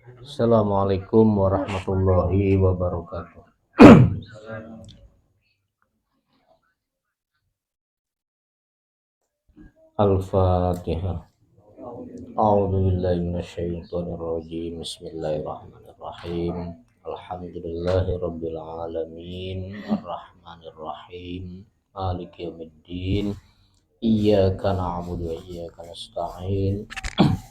Assalamualaikum warahmatullahi wabarakatuh. Al-Fatihah. A'udzu billahi minasyaitonir rajim. Bismillahirrahmanirrahim. Alhamdulillahirabbil alamin. Arrahmanir rahim. Maliki yaumiddin. Iyyaka na'budu wa iyyaka nasta'in.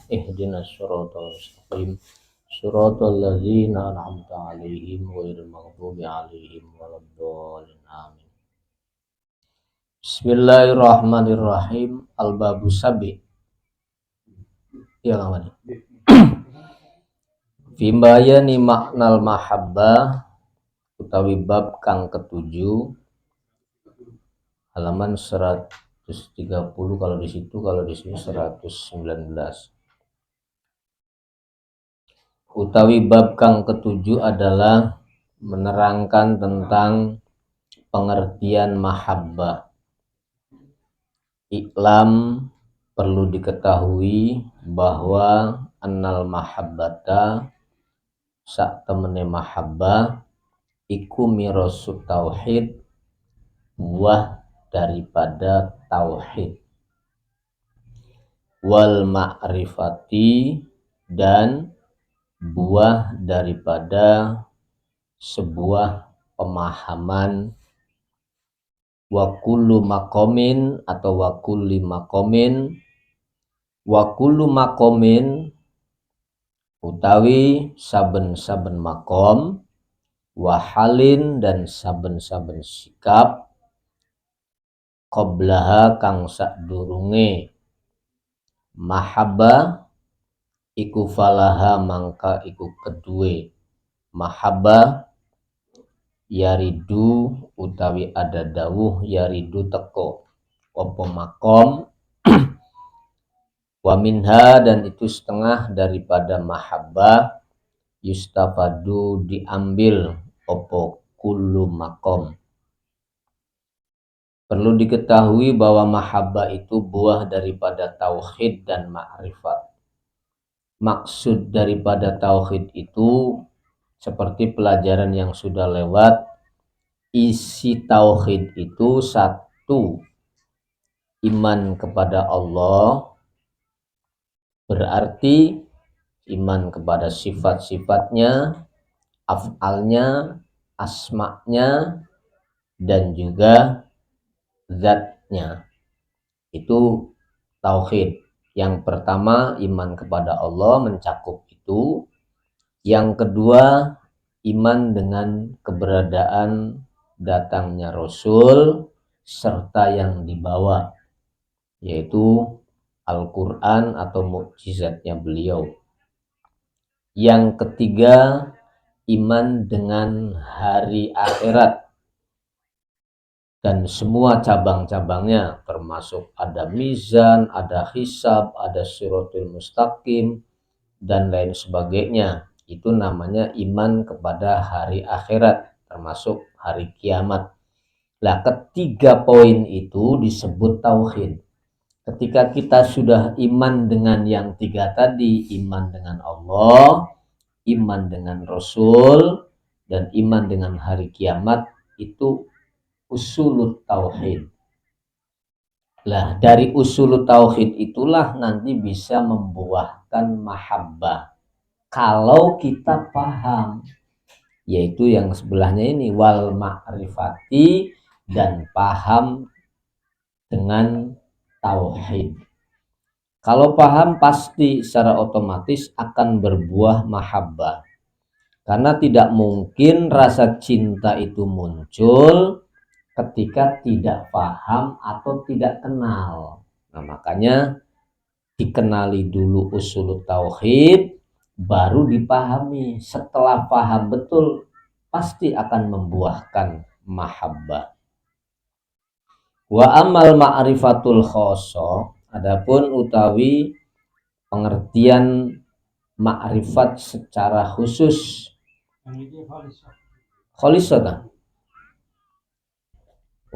Ihdinas siratal mustaqim. Siratal ladzina an'amta 'alaihim ghairil maghdubi 'alaihim waladdallin. Amin. Bismillahirrahmanirrahim. Al-babu sabi. Ya kawan. Fimbayani maknal mahabbah utawi bab kang ketujuh, halaman 130 kalau di situ, kalau di sini 119. Utawi bab kang ketujuh adalah menerangkan tentang pengertian mahabbah. Iklam, perlu diketahui bahwa annal mahabbata sak temene mahabbah iku mirasut tauhid, buah daripada tauhid, wal ma'rifati, dan buah daripada sebuah pemahaman, wa kullu maqamin atau wa kulli maqamin, wa kullu maqamin utawi saben-saben makom, wahalin dan saben-saben sikap, qoblaha kang sadurunge mahabbah iku falaha mangka iku kedue mahabbah yaridu utawi ada dawuh yaridu teko opo makom wa minha, dan itu setengah daripada mahabbah yustafadu diambil opo kullu makom. Perlu diketahui bahwa mahabbah itu buah daripada tauhid dan ma'rifat. Maksud daripada tauhid itu seperti pelajaran yang sudah lewat, isi tauhid itu satu, iman kepada Allah, berarti iman kepada sifat-sifatnya, af'alnya, asma'nya, dan juga zatnya. Itu tauhid. Yang pertama iman kepada Allah mencakup itu. Yang kedua iman dengan keberadaan datangnya Rasul serta yang dibawa, yaitu Al-Quran atau mukjizatnya beliau. Yang ketiga iman dengan hari akhirat dan semua cabang-cabangnya, termasuk ada mizan, ada hisab, ada siratul mustaqim, dan lain sebagainya. Itu namanya iman kepada hari akhirat, termasuk hari kiamat. Nah, ketiga poin itu disebut tauhid. Ketika kita sudah iman dengan yang tiga tadi, iman dengan Allah, iman dengan Rasul, dan iman dengan hari kiamat, itu usulut tauhid. Lah, dari usulut tauhid itulah nanti bisa membuahkan mahabbah. Kalau kita paham, yaitu yang sebelahnya ini, wal ma'rifati, dan paham dengan tauhid. Kalau paham pasti secara otomatis akan berbuah mahabbah. Karena tidak mungkin rasa cinta itu muncul ketika tidak paham atau tidak kenal. Nah, makanya dikenali dulu usul tauhid, baru dipahami. Setelah paham betul, pasti akan membuahkan mahabbah. Wa amal ma'rifatul khoso, adapun utawi pengertian ma'rifat secara khusus, kholisah,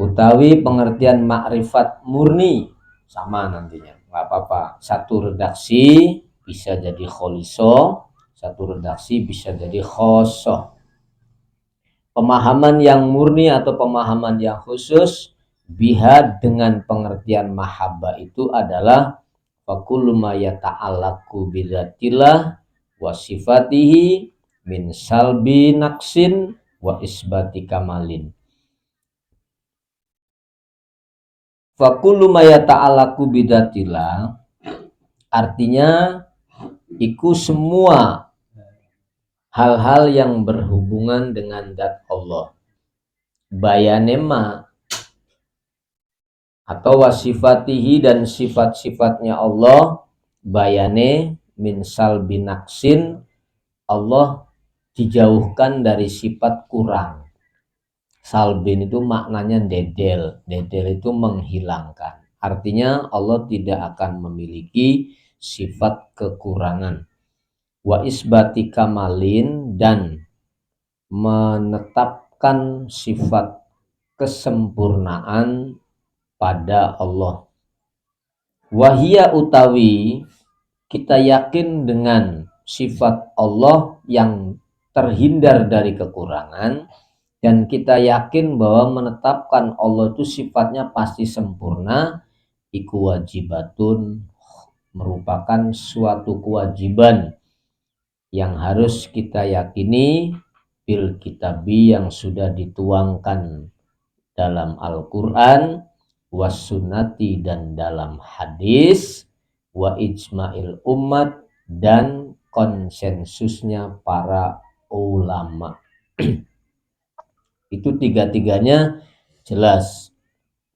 utawi pengertian ma'rifat murni, sama nantinya, nggak apa-apa. Satu redaksi bisa jadi kholiso, satu redaksi bisa jadi khosoh. Pemahaman yang murni atau pemahaman yang khusus biha dengan pengertian mahabbah itu adalah fakullu ma yata'allaqu bidzatillah wa sifatihi min salbi naqsin wa isbati kamalin. Fakullu ma yata'allaqu bidzatillah artinya iku semua hal-hal yang berhubungan dengan zat Allah. Bayanema atau wasifatihi dan sifat-sifatnya Allah, bayane min salbi naqsin, Allah dijauhkan dari sifat kurang. Salbin itu maknanya dedel, dedel itu menghilangkan. Artinya Allah tidak akan memiliki sifat kekurangan. Wa isbati kamalin dan menetapkan sifat kesempurnaan pada Allah. Wahia utawi kita yakin dengan sifat Allah yang terhindar dari kekurangan, dan kita yakin bahwa menetapkan Allah itu sifatnya pasti sempurna, iku wajibatun, merupakan suatu kewajiban yang harus kita yakini bil kitabi yang sudah dituangkan dalam Al-Quran, was sunnati dan dalam hadis, wa ijma'il umat dan konsensusnya para ulama. Itu tiga-tiganya jelas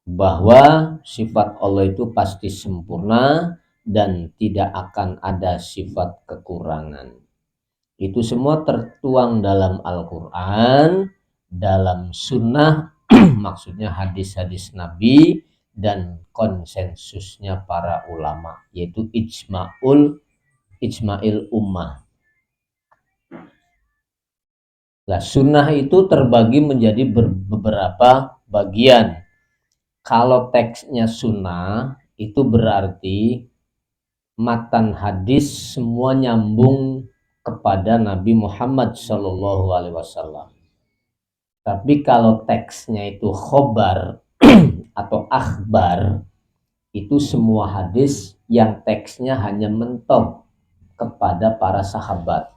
bahwa sifat Allah itu pasti sempurna dan tidak akan ada sifat kekurangan. Itu semua tertuang dalam Al-Quran, dalam sunnah, maksudnya hadis-hadis Nabi, dan konsensusnya para ulama, yaitu ijma'il ummah. Nah, sunnah itu terbagi menjadi beberapa bagian. Kalau teksnya sunnah itu berarti matan hadis semua nyambung kepada Nabi Muhammad SAW. Tapi kalau teksnya itu khobar atau akhbar, itu semua hadis yang teksnya hanya mentok kepada para sahabat.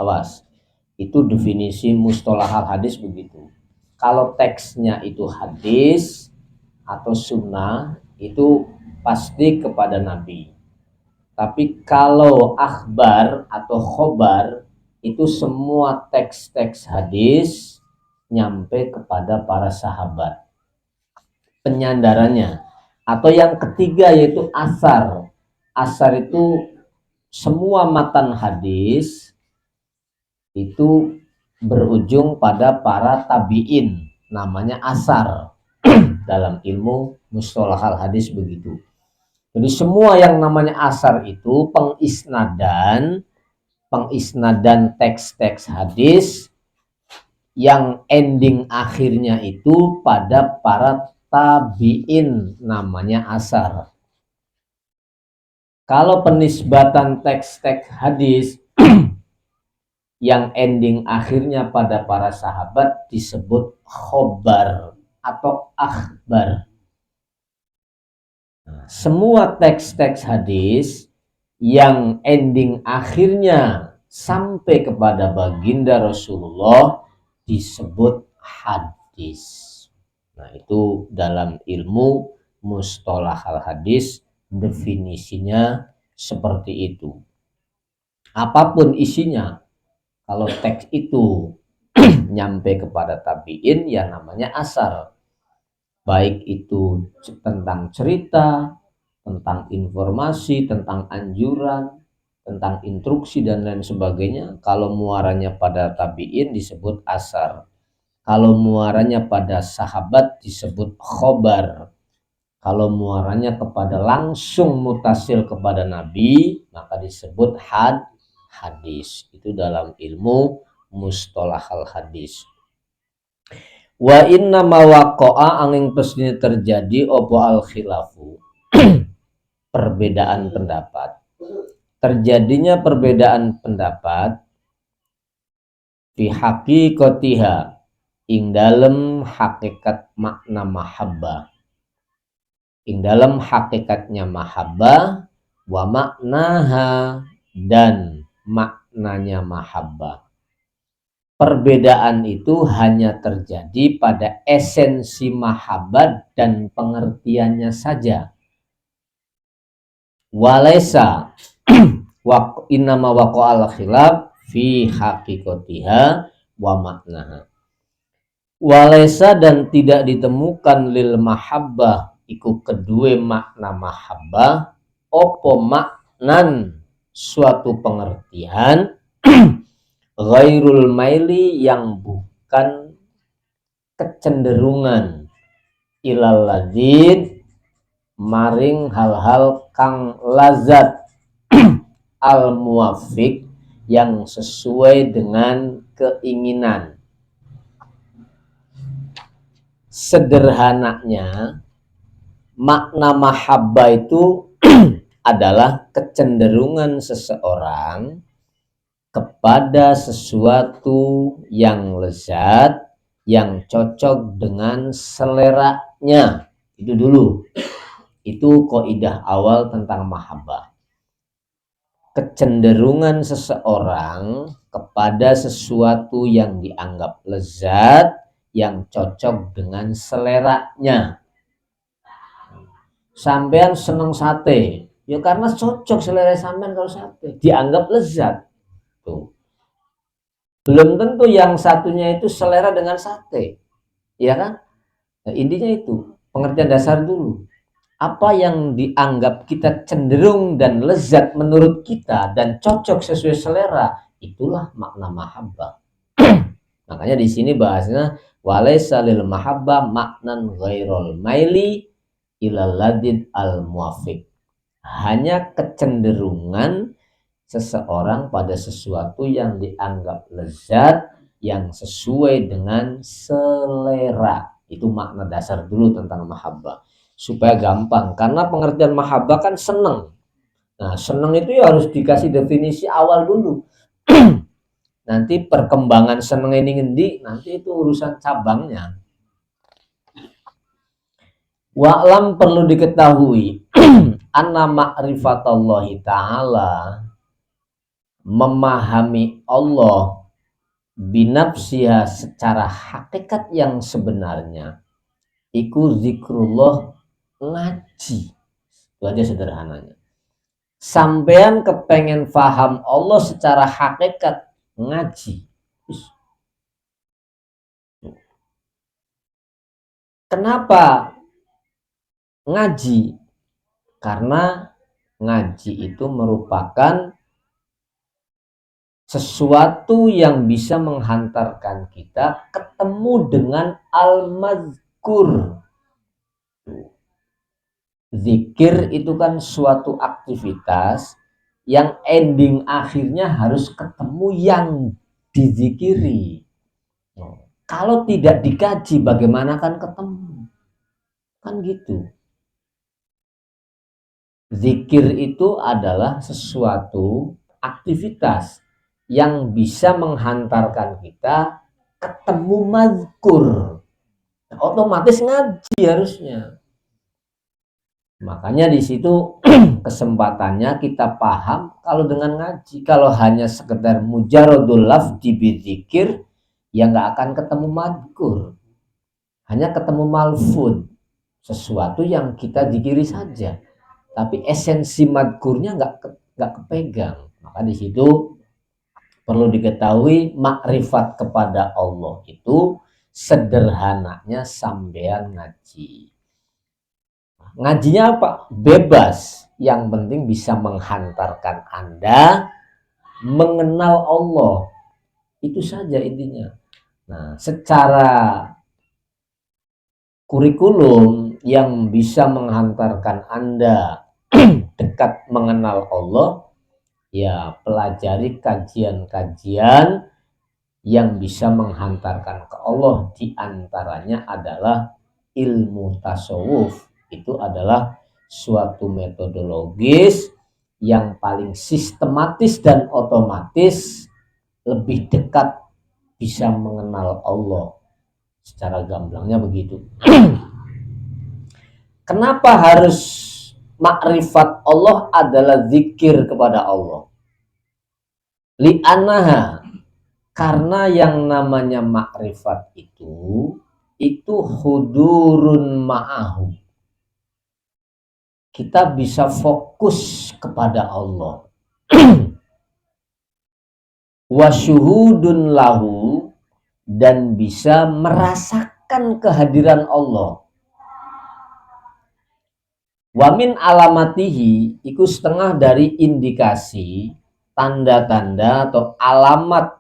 Awas, itu definisi mustalahal hadis begitu. Kalau teksnya itu hadis atau sunnah, itu pasti kepada Nabi. Tapi kalau akhbar atau khobar, itu semua teks-teks hadis nyampe kepada para sahabat. Penyandarannya. Atau yang ketiga yaitu asar. Asar itu semua matan hadis itu berujung pada para tabi'in. Namanya asar. Dalam ilmu mustalahal hadis begitu. Jadi semua yang namanya asar itu pengisnadan teks-teks hadis yang ending akhirnya itu pada para tabi'in, namanya asar. Kalau penisbatan teks-teks hadis yang ending akhirnya pada para sahabat disebut khobar atau akhbar. Semua teks-teks hadis yang ending akhirnya sampai kepada baginda Rasulullah disebut hadis. Nah, itu dalam ilmu mustalahal hadis definisinya seperti itu. Apapun isinya, kalau teks itu nyampe kepada tabi'in, ya namanya asar. Baik itu tentang cerita, tentang informasi, tentang anjuran, tentang instruksi dan lain sebagainya. Kalau muaranya pada tabi'in disebut asar. Kalau muaranya pada sahabat disebut khobar. Kalau muaranya kepada langsung mutasil kepada Nabi, maka disebut hadis. Itu dalam ilmu mustalahal hadis. Wa inna mawaqa'a angin pesini terjadi opo al khilafu perbedaan pendapat terjadinya perbedaan pendapat fi haqiqatiha ing dalem hakikat makna mahabbah, ing dalem hakikatnya mahabbah, wa maknaha dan maknanya mahabbah. Perbedaan itu hanya terjadi pada esensi mahabbah dan pengertiannya saja. Walaysa innama waqa'al khilaf fi haqiqatiha wa maknaha. Walaysa dan tidak ditemukan lil mahabbah iku kedua makna mahabbah opo maknan suatu pengertian ghairul maili yang bukan kecenderungan ilal ladzid maring hal-hal kang lazat al muwafiq yang sesuai dengan keinginan. Sederhananya makna mahabbah itu adalah kecenderungan seseorang kepada sesuatu yang lezat, yang cocok dengan seleranya. Itu dulu. Itu kaidah awal tentang mahabbah. Kecenderungan seseorang kepada sesuatu yang dianggap lezat, yang cocok dengan seleranya. Sampean seneng sate, ya karena cocok selera sampean kalau sate, dianggap lezat. Tuh. Belum tentu yang satunya itu selera dengan sate, ya kan? Nah, intinya itu pengertian dasar dulu. Apa yang dianggap kita cenderung dan lezat menurut kita dan cocok sesuai selera, itulah makna mahabbah. Makanya di sini bahasanya walaysa lil mahabbah maknan ghairul maili ilal ladid al muwafiq. Hanya kecenderungan seseorang pada sesuatu yang dianggap lezat, yang sesuai dengan selera. Itu makna dasar dulu tentang mahabbah. Supaya gampang, karena pengertian mahabbah kan seneng. Nah, seneng itu ya harus dikasih definisi awal dulu. Nanti perkembangan seneng ini ngendi, nanti itu urusan cabangnya. Wa'lam perlu diketahui anna ma'rifatallahi ta'ala, memahami Allah binafsiha secara hakikat yang sebenarnya, iku zikrullah, ngaji. Itu aja sederhananya. Sampean kepengen paham Allah secara hakikat, ngaji. Kenapa ngaji? Karena ngaji itu merupakan sesuatu yang bisa menghantarkan kita ketemu dengan al-mazkur. Zikir itu kan suatu aktivitas yang ending akhirnya harus ketemu yang dizikiri. Kalau tidak dikaji, bagaimana kan ketemu? Kan gitu. Zikir itu adalah sesuatu aktivitas yang bisa menghantarkan kita ketemu mazkur. Otomatis ngaji harusnya. Makanya di situ kesempatannya kita paham kalau dengan ngaji. Kalau hanya sekedar mujarodul lafzi bizikir, ya nggak akan ketemu mazkur. Hanya ketemu malfud, sesuatu yang kita zikiri saja. Tapi esensi mazkurnya nggak kepegang. Maka di situ perlu diketahui makrifat kepada Allah itu sederhananya sampean ngaji. Ngajinya apa? Bebas. Yang penting bisa menghantarkan Anda mengenal Allah. Itu saja intinya. Nah, secara kurikulum yang bisa menghantarkan Anda dekat mengenal Allah, ya pelajari kajian-kajian yang bisa menghantarkan ke Allah. Di antaranya adalah ilmu tasawuf. Itu adalah suatu metodologis yang paling sistematis dan otomatis lebih dekat bisa mengenal Allah. Secara gamblangnya begitu. Kenapa harus makrifat Allah adalah zikir kepada Allah? Li'annaha, karena yang namanya makrifat itu hudurun ma'ahu. Kita bisa fokus kepada Allah. Wasyuhudun lahu, dan bisa merasakan kehadiran Allah. Wamin alamatihi, itu setengah dari indikasi, tanda-tanda atau alamat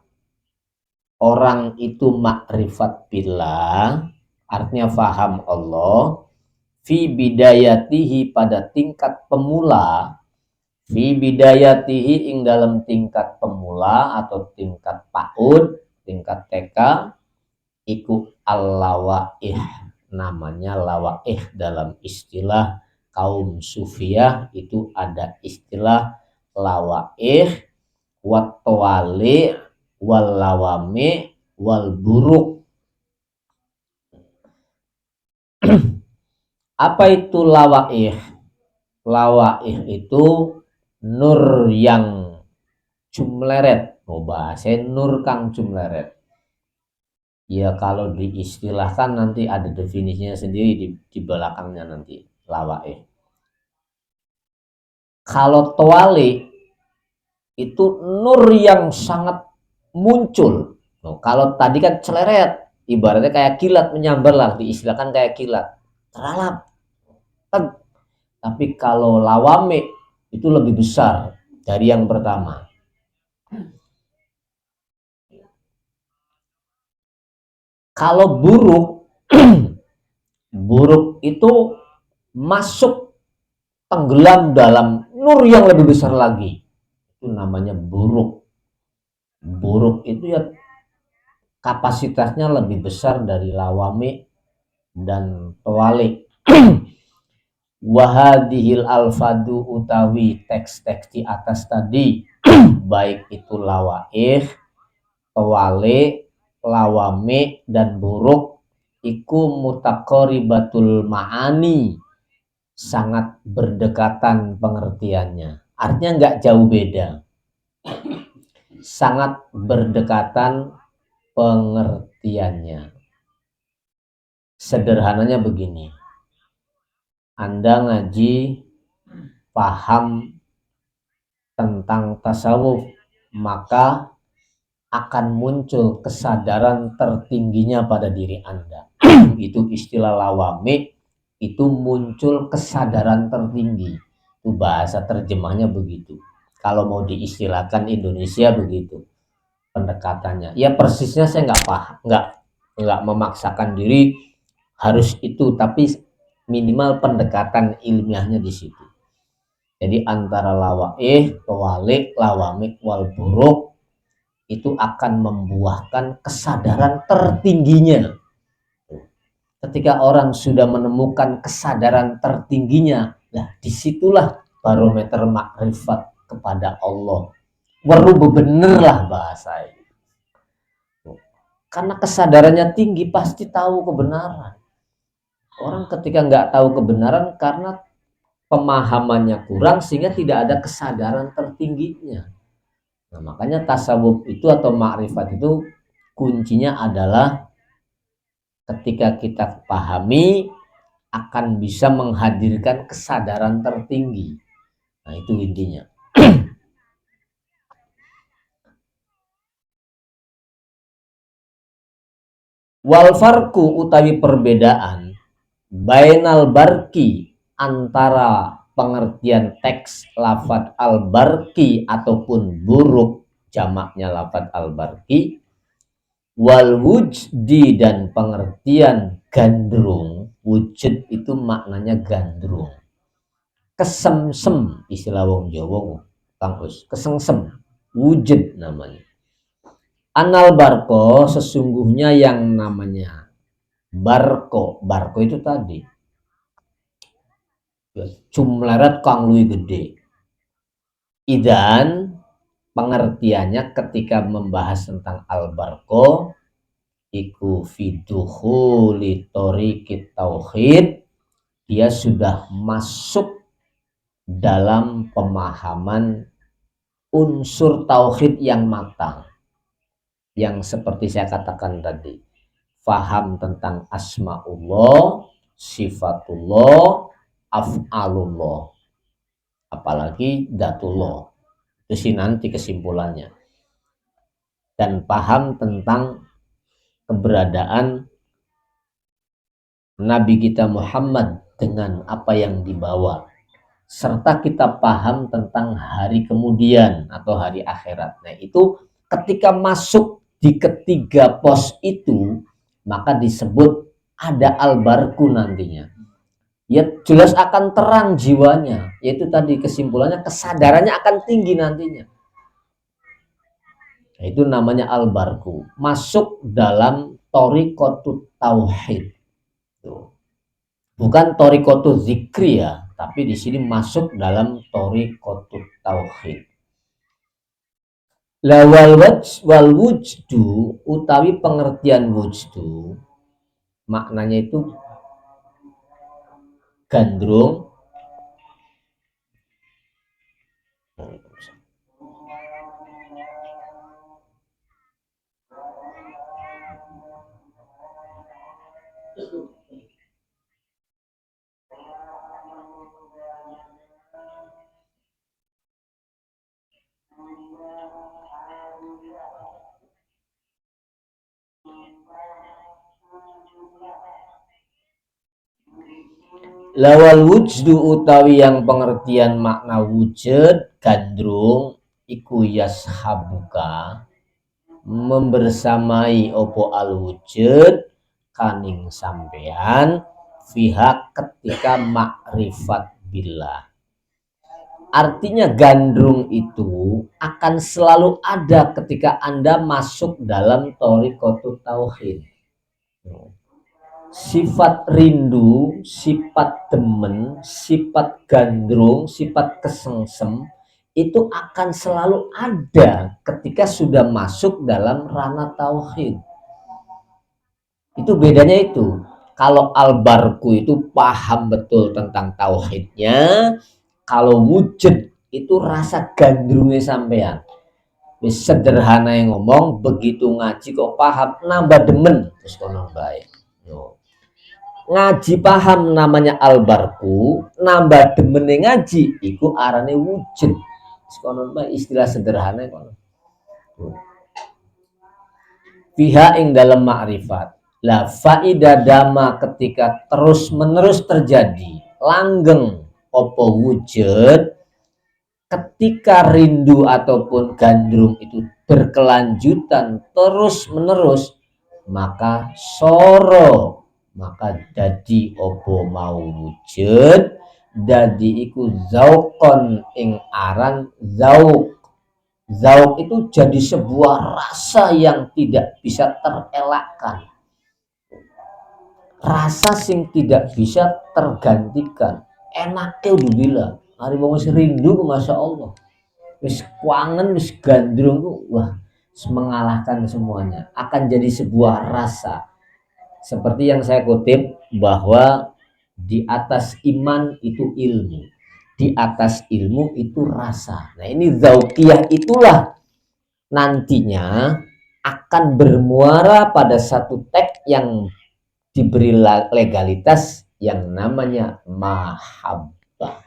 orang itu makrifat billah, artinya faham Allah, fi bidayatihi, pada tingkat pemula, fi bidayatihi ing dalam tingkat pemula atau tingkat PAUD, tingkat TK, iku al-lawaih, namanya lawaih. Dalam istilah kaum sufiyah itu ada istilah lawaih, wattawali, wal lawami, wal buruk. Apa itu lawaih? Lawaih itu nur yang cumleret. Mau bahasa nur kang cumleret. Ya kalau diistilahkan nanti ada definisinya sendiri di belakangnya nanti, lawaih. Kalau tawali itu nur yang sangat muncul. Kalau tadi kan celeret, ibaratnya kayak kilat menyambar lah, diistilahkan kayak kilat. Teralap. Tapi kalau lawame itu lebih besar dari yang pertama. Kalau buruk, buruk itu masuk tenggelam dalam nur yang lebih besar lagi. Itu namanya buruk. Buruk itu ya kapasitasnya lebih besar dari lawame dan tawali. Wahadihil alfadu, utawi teks-teks di atas tadi, baik itu lawaih, tawali, lawame, dan buruk, iku mutaqaribatul ma'ani, sangat berdekatan pengertiannya. Artinya nggak jauh beda, sangat berdekatan pengertiannya. Sederhananya begini, Anda ngaji, paham tentang tasawuf, maka akan muncul kesadaran tertingginya pada diri Anda. Itu istilah lawame, itu muncul kesadaran tertinggi. Itu bahasa terjemahnya begitu. Kalau mau diistilahkan Indonesia begitu pendekatannya. Ya persisnya saya nggak paham, nggak memaksakan diri harus itu, tapi minimal pendekatan ilmiahnya di situ. Jadi antara lawaih, tawalik, lawamik, wal buruk itu akan membuahkan kesadaran tertingginya. Ketika orang sudah menemukan kesadaran tertingginya, nah disitulah barometer makrifat kepada Allah. Baru bener lah bahasa ini. Karena kesadarannya tinggi pasti tahu kebenaran. Orang ketika nggak tahu kebenaran karena pemahamannya kurang sehingga tidak ada kesadaran tertingginya. Nah, makanya tasawuf itu atau makrifat itu kuncinya adalah ketika kita pahami akan bisa menghadirkan kesadaran tertinggi. Nah, itu intinya. Wal farku, utawi perbedaan, bainal barki, antara pengertian teks lafadz al-barki ataupun buruk, jamaknya lafadz al-barki, wal wujdi, dan pengertian gandrung. Wujud itu maknanya gandrung, kesemsem, istilah wong Jawa kampus, kesengsem, wujud namanya. Anal barko, sesungguhnya yang namanya barko, barko itu tadi cumleret kang luwih gede. Idan pengertiannya ketika membahas tentang al-barqo iku fiduhuli thoriqit tauhid, dia sudah masuk dalam pemahaman unsur tauhid yang matang, yang seperti saya katakan tadi, faham tentang asmaullah, sifatullah, af'alullah, apalagi datullah, itu sih nanti kesimpulannya, dan paham tentang keberadaan Nabi kita Muhammad dengan apa yang dibawa, serta kita paham tentang hari kemudian atau hari akhirat. Nah itu ketika masuk di ketiga pos itu, maka disebut ada al-barku nantinya. Ya jelas akan terang jiwanya, yaitu tadi kesimpulannya kesadarannya akan tinggi nantinya. Nah, itu namanya al-barku, masuk dalam thoriqatut tauhid. Bukan thoriqatut zikri ya, tapi di sini masuk dalam thoriqatut tauhid. La wal wujdu utawi pengertian wujdu maknanya itu gandrung, lawal wujdu utawi yang pengertian makna wujud gandrung iku yashabuka membersamai opo al wujud kaning sampean pihak ketika makrifat billah. Artinya gandrung itu akan selalu ada ketika Anda masuk dalam thoriqatut tauhid. Sifat rindu, sifat demen, sifat gandrung, sifat kesengsem itu akan selalu ada ketika sudah masuk dalam ranah tauhid. Itu bedanya itu. Kalau al-barku itu paham betul tentang tauhidnya, kalau wujud itu rasa gandrungnya sampean. Sederhana yang ngomong, begitu ngaji kok paham, nambah demen terus kono baik. Ngaji paham namanya al-barku, nambah demen ngaji iku arane wujud. Kono baik istilah sederhana kono. Fiha ing dalam ma'rifat. Lah faida dama ketika terus menerus terjadi langgeng opo wujud, ketika rindu ataupun gandrung itu berkelanjutan terus menerus, maka soro, maka dadi opo mau wujud dadi iku zaukon ing aran zauk. Zauk itu jadi sebuah rasa yang tidak bisa terelakkan, rasa sing tidak bisa tergantikan. Enaknya udah bilang hari mau rindu ke Masya Allah, wis kangen, wis gandrung, wah mengalahkan semuanya, akan jadi sebuah rasa. Seperti yang saya kutip bahwa di atas iman itu ilmu, di atas ilmu itu rasa. Nah ini zauqiyah itulah nantinya akan bermuara pada satu teks yang diberi legalitas yang namanya mahabbah.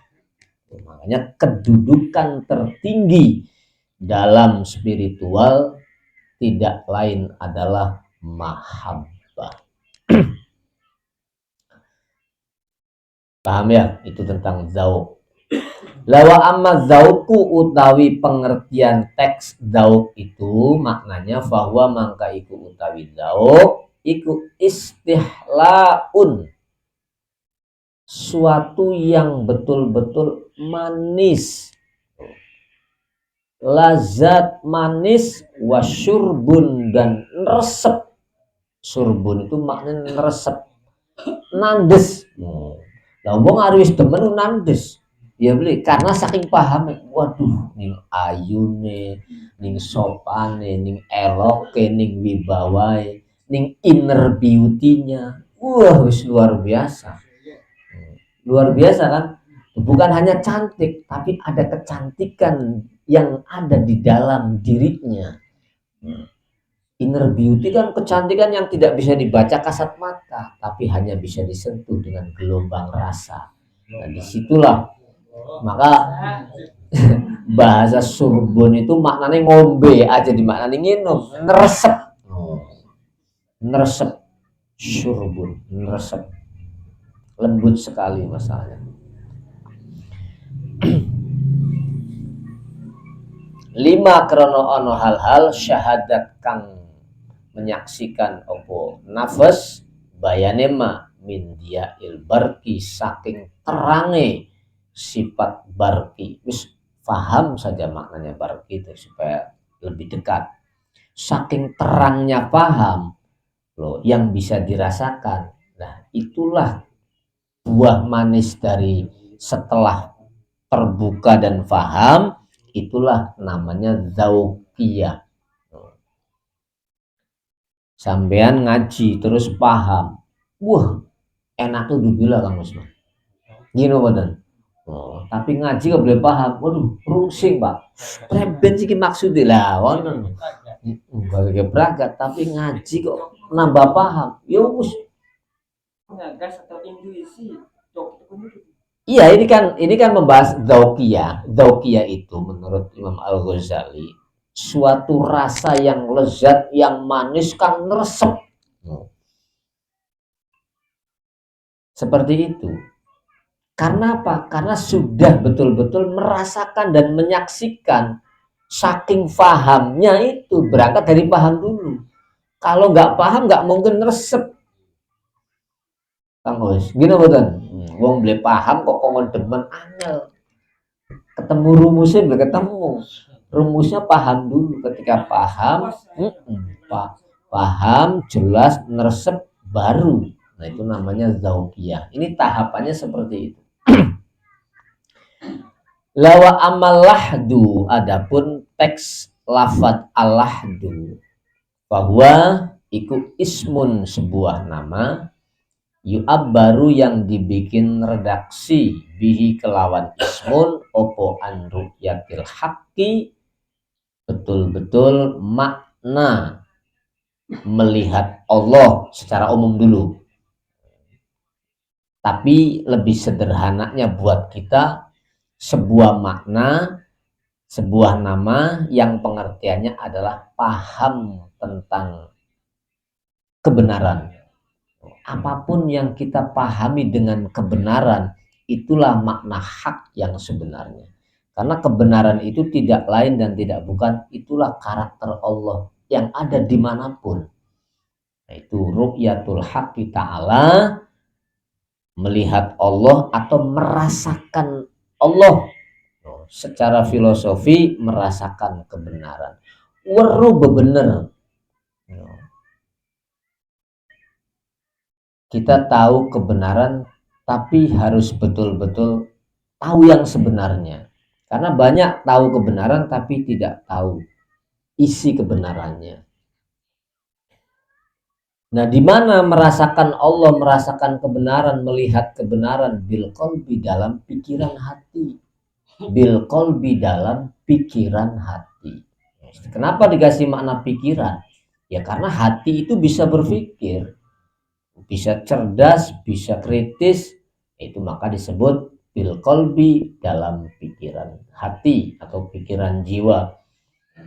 Makanya kedudukan tertinggi dalam spiritual tidak lain adalah mahabbah. Paham ya? Itu tentang zauq. Lawa amma zauku utawi pengertian teks zauq itu maknanya bahwa mangka iku utawi zauq iku istihlaun, suatu yang betul-betul manis, lazat manis, wasyurbun dan resep. Surbun itu maknanya resep, nandes. Lah wong arep wis demen nandes. Ya beli karena saking paham, waduh ning ayune, ning sopane, ning eloke, ning wibawae, ning inner beauty-nya. Wah, wis luar biasa. Luar biasa kan? Bukan hanya cantik, tapi ada kecantikan yang ada di dalam dirinya. Inner beauty kan kecantikan yang tidak bisa dibaca kasat mata, tapi hanya bisa disentuh dengan gelombang rasa. Nah, disitulah maka bahasa surbun itu maknanya ngombe aja dimaknani nginum, neresep. Neresep, surbun, neresep. Lembut sekali masalahnya. Lima krono ono hal-hal syahadat kang menyaksikan opo nafas bayanema min dia barki saking terange sifat barki. Wis paham saja maknanya barki itu supaya lebih dekat. Saking terangnya paham loh yang bisa dirasakan. Nah, itulah buah manis dari setelah terbuka dan paham, itulah namanya zauqiyah. Sampean ngaji terus paham, wah enak tuh dibilang Kang Usman gini badan. Tapi ngaji gak boleh paham, waduh rusing pak, preben sih maksudnya lah wonen gak beragat tapi ngaji kok nambah paham ya wis ngagas atau intuisi. Iya, ini kan membahas dzauqiyah. Dzauqiyah itu menurut Imam Al-Ghazali suatu rasa yang lezat, yang manis kan neresep. Seperti itu. Karena apa? Karena sudah betul-betul merasakan dan menyaksikan. Saking pahamnya itu berangkat dari paham dulu. Kalau nggak paham nggak mungkin neresep. Kang Gus, gini betul. Wong beli paham kok kongon demen angel. Ketemu rumusnya belum ketemu. Rumusnya paham dulu. Ketika paham, paham jelas neresep baru. Nah itu namanya zauqiyah. Ini tahapannya seperti itu. Lawa amal lahdu, adapun teks lafad al-lahdu bahwa iku ismun sebuah nama baru yang dibikin redaksi bihi kelawan ismun opo an ru'yatil haqqi, betul-betul makna melihat Allah secara umum dulu. Tapi lebih sederhananya buat kita sebuah makna, sebuah nama yang pengertiannya adalah paham tentang kebenaran. Apapun yang kita pahami dengan kebenaran, itulah makna hak yang sebenarnya. Karena kebenaran itu tidak lain dan tidak bukan, itulah karakter Allah yang ada dimanapun. Yaitu ru'yatul haqqi ta'ala, melihat Allah atau merasakan Allah. Secara filosofi merasakan kebenaran. Weru bebener. Kita tahu kebenaran tapi harus betul-betul tahu yang sebenarnya. Karena banyak tahu kebenaran tapi tidak tahu isi kebenarannya. Nah, di mana merasakan Allah, merasakan kebenaran, melihat kebenaran bil qalbi dalam pikiran hati. Bil qalbi dalam pikiran hati. Kenapa dikasih makna pikiran? Ya karena hati itu bisa berpikir, bisa cerdas, bisa kritis, itu maka disebut bil qalbi dalam pikiran hati atau pikiran jiwa.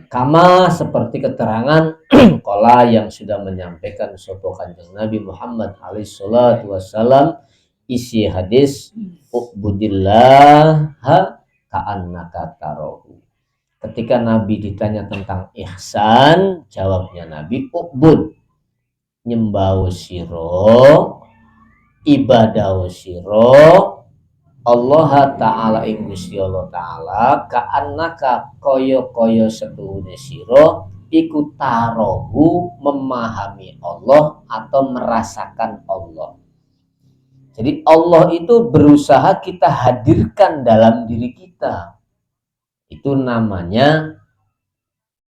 Kama seperti keterangan kola yang sudah menyampaikan sopo kanjeng Nabi Muhammad alaihi salatu wassalam, isi hadis ubudillah ka'annaka tarahu. Ketika Nabi ditanya tentang ihsan, jawabnya Nabi ubud, nyembah siro, ibadah siro Allah Ta'ala ing Gusti Allah Ta'ala ka'annaka koyo-koyo setuhune siro iku tarohu, memahami Allah atau merasakan Allah. Jadi Allah itu berusaha kita hadirkan dalam diri kita. Itu namanya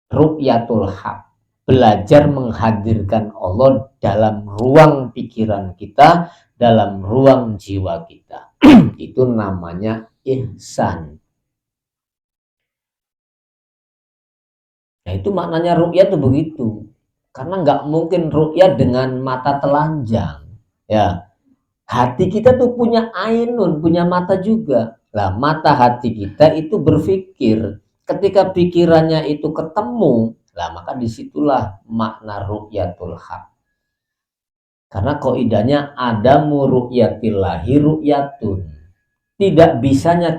ru'yatul haq. Belajar menghadirkan Allah dalam ruang pikiran kita, dalam ruang jiwa kita. Itu namanya ihsan. Nah itu maknanya ru'yat itu begitu. Karena nggak mungkin ru'yat dengan mata telanjang. Ya, hati kita tuh punya ainun, punya mata juga. Lah, mata hati kita itu berpikir. Ketika pikirannya itu ketemu, lah maka disitulah makna ru'yatul haq. Karena kaidahnya adamu ru'yatillahi ru'yatun. Tidak bisanya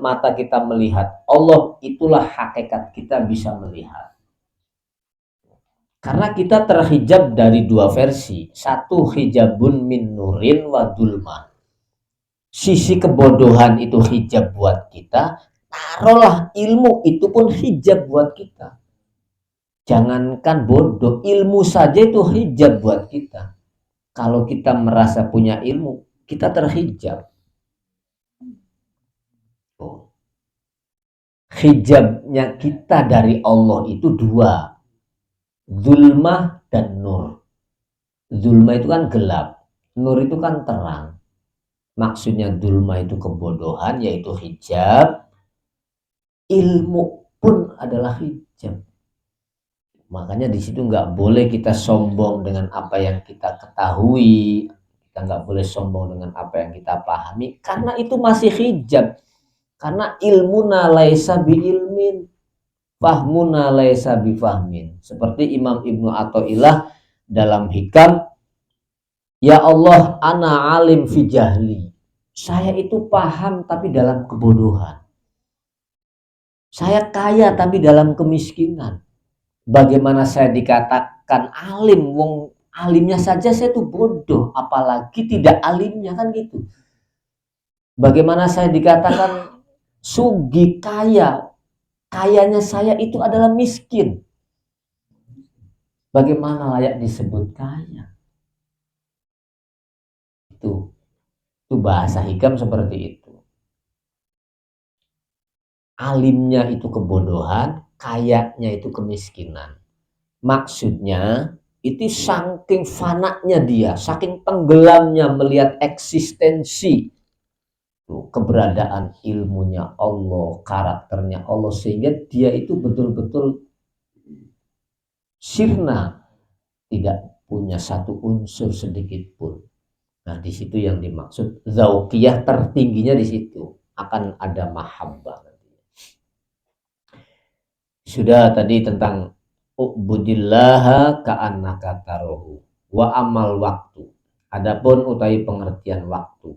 mata kita melihat Allah, itulah hakikat kita bisa melihat. Karena kita terhijab dari dua versi. Satu, hijabun min nurin wa dulma. Sisi kebodohan itu hijab buat kita. Taruhlah ilmu itu pun hijab buat kita. Jangankan bodoh, ilmu saja itu hijab buat kita. Kalau kita merasa punya ilmu, kita terhijab. Hijabnya kita dari Allah itu dua. Zulmah dan nur. Zulmah itu kan gelap, nur itu kan terang. Maksudnya zulmah itu kebodohan, yaitu hijab. Ilmu pun adalah hijab. Makanya di situ nggak boleh kita sombong dengan apa yang kita ketahui. Kita nggak boleh sombong dengan apa yang kita pahami, karena itu masih hijab. Karena ilmuna laisa bi ilmin, fahmuna laisa bi fahmin. Seperti Imam Ibnu Athaillah dalam Hikam, ya Allah, ana alim fi jahli. Saya itu paham tapi dalam kebodohan. Saya kaya tapi dalam kemiskinan. Bagaimana saya dikatakan alim? Wong alimnya saja saya tuh bodoh, apalagi tidak alimnya, kan gitu. Bagaimana saya dikatakan sugi kaya? Kayanya saya itu adalah miskin. Bagaimana layak disebut kaya? Itu bahasa hikam seperti itu. Alimnya itu kebodohan, kayanya itu kemiskinan. Maksudnya itu saking fanaknya dia, saking tenggelamnya melihat eksistensi keberadaan ilmunya Allah, karakternya Allah, sehingga dia itu betul-betul sirna, tidak punya satu unsur sedikit pun. Nah, di situ yang dimaksud zauqiyah, tertingginya di situ akan ada mahabbah. Sudah tadi tentang ubudillaha ka'annaka tarahu wa amal waktu. Adapun utai pengertian waktu,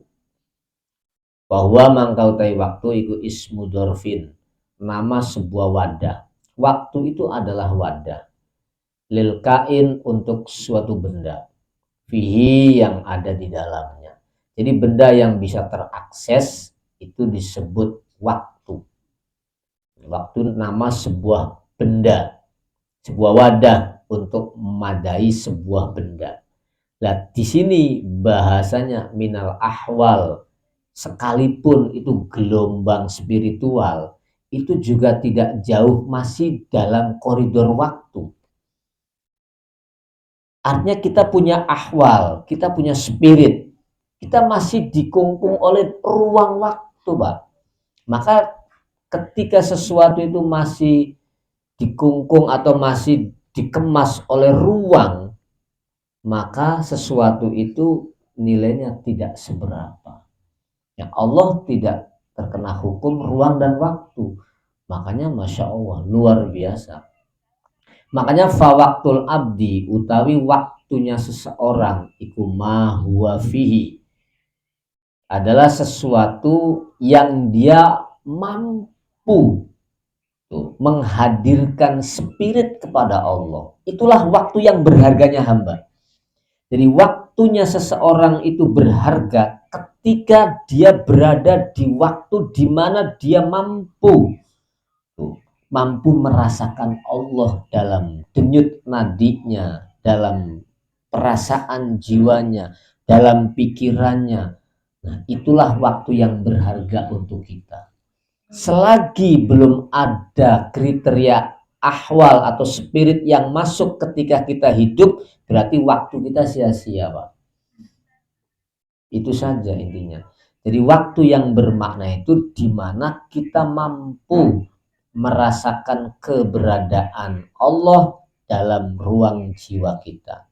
bahwa mangkau utai waktu iku ismu dorfin, nama sebuah wadah. Waktu itu adalah wadah lil kain, untuk suatu benda, fihi, yang ada di dalamnya. Jadi benda yang bisa terakses itu disebut waktu. Waktu nama sebuah benda, sebuah wadah untuk memadai sebuah benda. Nah, di sini bahasanya minal ahwal, sekalipun itu gelombang spiritual, itu juga tidak jauh, masih dalam koridor waktu. Artinya kita punya ahwal, kita punya spirit, kita masih dikungkung oleh ruang waktu, Pak. Maka ketika sesuatu itu masih dikungkung atau masih dikemas oleh ruang, maka sesuatu itu nilainya tidak seberapa. Ya, Allah tidak terkena hukum ruang dan waktu. Makanya Masya Allah, luar biasa. Makanya fawaktul abdi, utawi waktunya seseorang, iku ma huwa fihi, adalah sesuatu yang dia mampu menghadirkan spirit kepada Allah. Itulah waktu yang berharganya hamba. Jadi waktunya seseorang itu berharga ketika dia berada di waktu di mana dia mampu merasakan Allah dalam denyut nadinya, dalam perasaan jiwanya, dalam pikirannya. Nah, itulah waktu yang berharga untuk kita. Selagi belum ada kriteria ahwal atau spirit yang masuk ketika kita hidup, berarti waktu kita sia-sia, Pak. Itu saja intinya. Jadi waktu yang bermakna itu di mana kita mampu merasakan keberadaan Allah dalam ruang jiwa kita.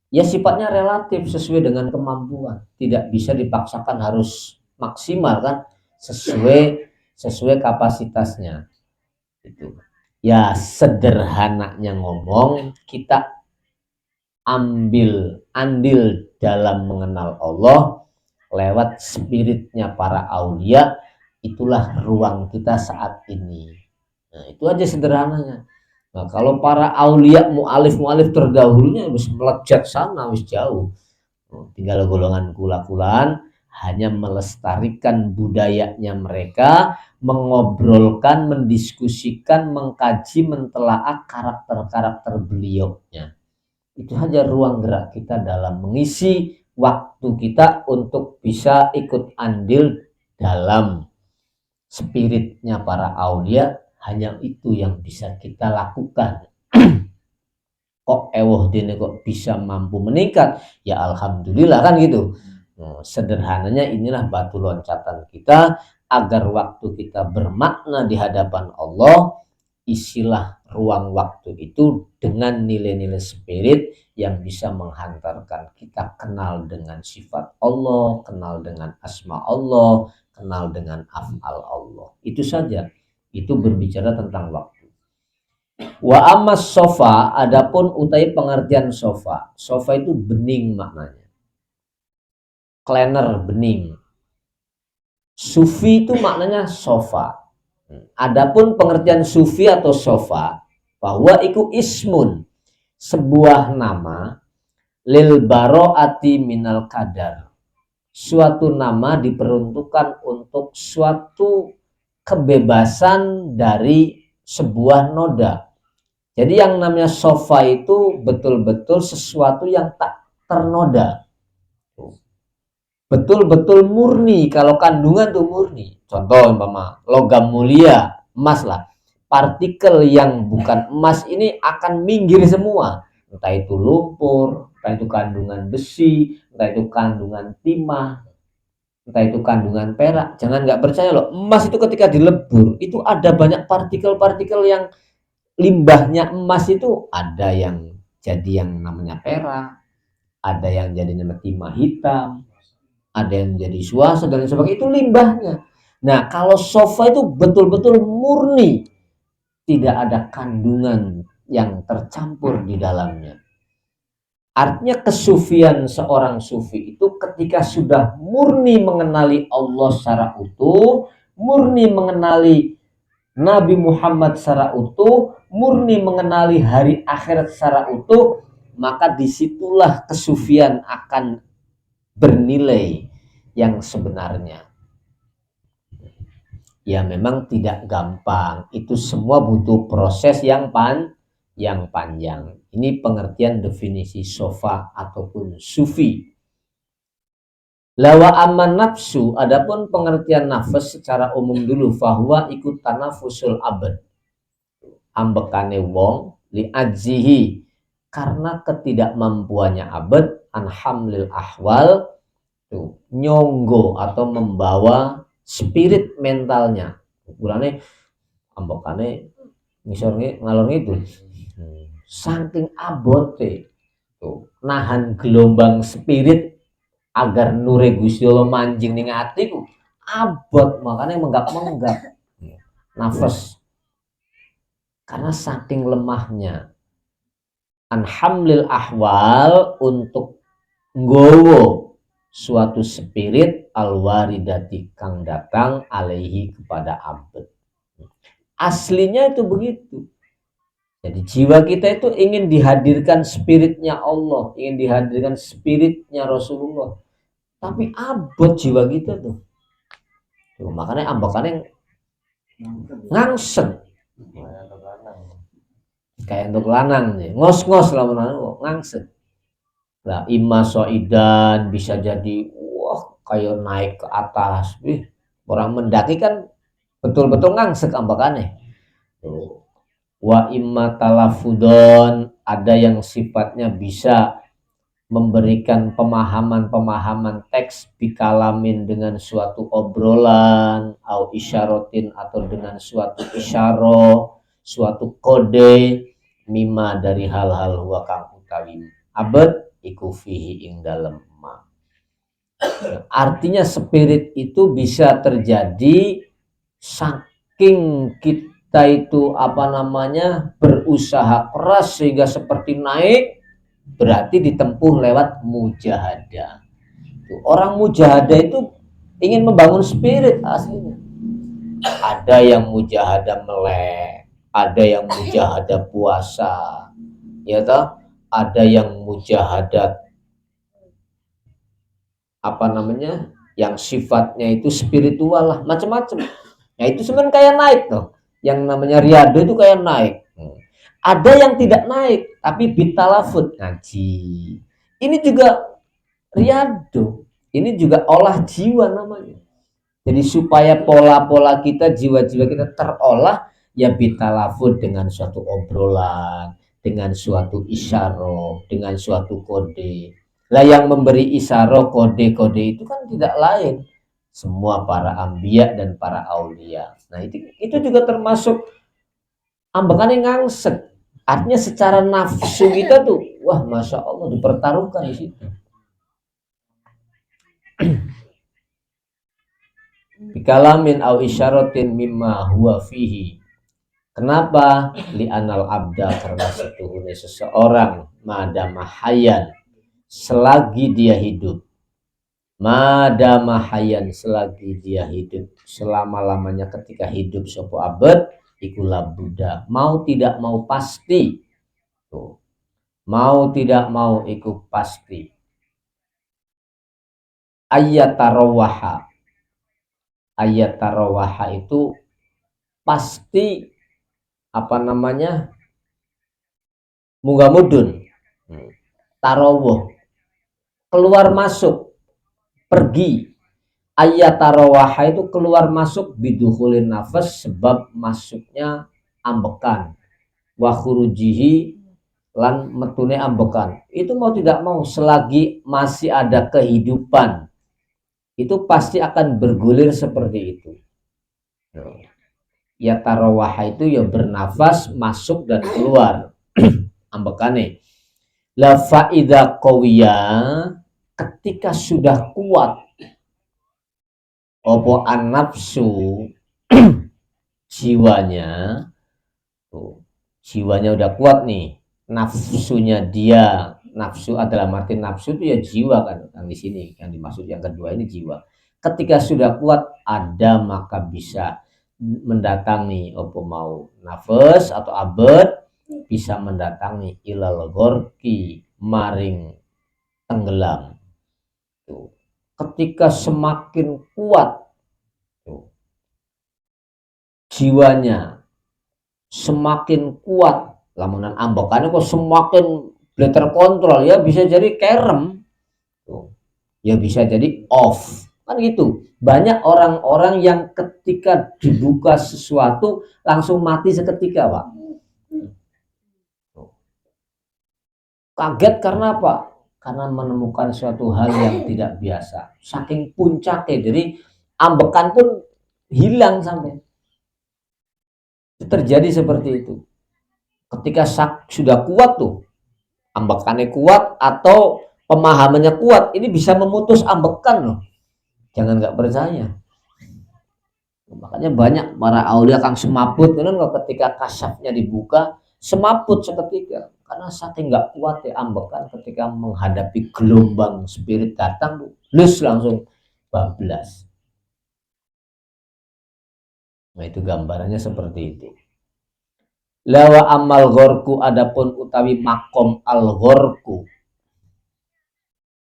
Ya sifatnya relatif sesuai dengan kemampuan. Tidak bisa dipaksakan harus maksimal kan, sesuai kapasitasnya. Itu. Ya sederhananya ngomong, kita ambil andil dalam mengenal Allah lewat spiritnya para aulia, itulah ruang kita saat ini. Nah, itu aja sederhananya. Nah, kalau para aulia mu'alif terdahulunya harus melejat sana, harus jauh. Tinggal golongan kula-kulaan hanya melestarikan budayanya mereka, mengobrolkan, mendiskusikan, mengkaji, mentelaah karakter-karakter beliaunya. Itu saja ruang gerak kita dalam mengisi waktu kita untuk bisa ikut andil dalam spiritnya para aulia. Hanya itu yang bisa kita lakukan. Kok dene kok bisa mampu meningkat, ya alhamdulillah kan gitu. Sederhananya inilah batu loncatan kita agar waktu kita bermakna di hadapan Allah. Isilah ruang waktu itu dengan nilai-nilai spirit yang bisa menghantarkan kita kenal dengan sifat Allah, kenal dengan asma Allah, kenal dengan af'al Allah. Itu saja. Itu berbicara tentang waktu. Wa amas sofa, adapun utai pengertian sofa. Sofa itu bening maknanya. Klener, bening. Sufi itu maknanya sofa. Adapun pengertian sufi atau sofa, bahwa iku ismun, sebuah nama, lil baro'ati minal kadar, suatu nama diperuntukkan untuk suatu kebebasan dari sebuah noda. Jadi yang namanya sofa itu betul-betul sesuatu yang tak ternoda, betul-betul murni. Kalau kandungan tuh murni. Contoh umpama logam mulia, emas lah. Partikel yang bukan emas ini akan minggir semua. Entah itu lumpur, entah itu kandungan besi, entah itu kandungan timah, entah itu kandungan perak. Jangan nggak percaya loh, emas itu ketika dilebur, itu ada banyak partikel-partikel yang limbahnya emas itu ada yang jadi yang namanya perak, ada yang jadi namanya timah hitam, ada yang jadi suasa dan sebagainya, itu limbahnya. Nah, kalau sofa itu betul-betul murni, tidak ada kandungan yang tercampur di dalamnya. Artinya kesufian seorang sufi itu ketika sudah murni mengenali Allah secara utuh, murni mengenali Nabi Muhammad secara utuh, murni mengenali hari akhirat secara utuh, maka disitulah kesufian akan bernilai yang sebenarnya. Ya memang tidak gampang, itu semua butuh proses yang panjang. Ini pengertian definisi sofa ataupun sufi. Lawa aman nafsu, adapun pengertian nafas secara umum dulu, bahwa ikut tanafusul abad, ambekane wong li ajihi, karena ketidakmampuannya abad anhamlil ahwal, tuh, nyonggo atau membawa spirit mentalnya. Ukurane ambokane misalnya ngalor itu saking abote tuh nahan gelombang spirit agar nure Gusti Allah manjing ning atiku abot, makanya menggap-menggap nafas karena saking lemahnya anhamlil ahwal untuk nggowo suatu spirit alwaridati kang datang alaihi kepada abad. Aslinya itu begitu. Jadi jiwa kita itu ingin dihadirkan spiritnya Allah, ingin dihadirkan spiritnya Rasulullah. Tapi abot jiwa kita tuh. Makanya ambakannya ngangset. Kayak untuk lanang nih, ngos-ngos lah menang ngangset. Lah imma soidan bisa jadi wah kayak naik ke atas. Orang mendaki kan betul-betul ngangsek ambakane. Tuh. Wa imma talafudon, ada yang sifatnya bisa memberikan pemahaman-pemahaman teks bikalamin dengan suatu obrolan au isyarotin atau dengan suatu isyaro, suatu kode, mima dari hal-hal huwa kang utawi abad iku fihi ing dalem ma. Artinya spirit itu bisa terjadi saking kita itu berusaha keras sehingga seperti naik, berarti ditempuh lewat mujahadah. Orang mujahadah itu ingin membangun spirit aslinya. Ada yang mujahadah melek, ada yang mujahadah puasa, ya toh, ada yang mujahadah yang sifatnya itu spiritual lah, macam-macam. Nah itu sebenarnya kayak naik tuh, yang namanya riado itu kayak naik. Ada yang tidak naik tapi bitalafut ngaji, ini juga riado, ini juga olah jiwa namanya. Jadi supaya pola-pola kita, jiwa-jiwa kita terolah, ya bitalafut dengan suatu obrolan, dengan suatu isyaro, dengan suatu kode. Lah yang memberi isyaro, kode-kode itu kan tidak lain semua para ambiya dan para aulia. Nah itu juga termasuk ambekannya ngangsek. Artinya secara nafsu kita tuh, wah masya Allah dipertaruhkan di situ. Bikalamin au isyaratin mimma huwa fihi. Kenapa? Li'anal abda, karena setuhune seseorang madama hayan, selagi dia hidup. Madama hayan, selagi dia hidup, selama-lamanya ketika hidup sopo abad, ikulah Buddha. Mau tidak mau pasti. Tuh. Mau tidak mau ikut pasti. Ayatarawaha. Ayatarawaha itu pasti munggah mudun, tarawuh, keluar masuk, pergi. Ayatarawaha itu keluar masuk bidukhulin nafas, sebab masuknya ambekan, wa khurujihi lan metune ambekan. Itu mau tidak mau selagi masih ada kehidupan, itu pasti akan bergulir seperti itu. Ya tarawaha itu ya bernafas, masuk dan keluar ambekane. La faida qawiya, ketika sudah kuat opo an-nafsu jiwanya, tuh, jiwanya udah kuat nih, nafsunya dia, nafsu adalah arti nafsu itu ya jiwa kan, yang di sini yang dimaksud yang kedua ini jiwa. Ketika sudah kuat ada maka bisa mendatangi opo mau nafas atau abad, bisa mendatangi ilal gorki, maring tenggelam. Tuh. Ketika semakin kuat tuh, jiwanya semakin kuat, lamunan ambekannya kok semakin terkontrol, ya bisa jadi kerem tuh. Ya bisa jadi off kan gitu. Banyak orang-orang yang ketika dibuka sesuatu langsung mati seketika, Pak. Kaget karena apa? Karena menemukan suatu hal yang tidak biasa, saking puncaknya, jadi ambekan pun hilang sampai. Terjadi seperti itu. Ketika sudah kuat tuh, ambekannya kuat atau pemahamannya kuat, ini bisa memutus ambekan loh. Jangan nggak percaya. Makanya banyak para aulia kang semaput kan kalau ketika kasafnya dibuka semaput seketika, karena saking nggak kuat ya ambekan ketika menghadapi gelombang spirit datang, lus langsung bablas. Nah itu gambarannya seperti itu. Lawa amal ghorku, adapun utawi makom al ghorku,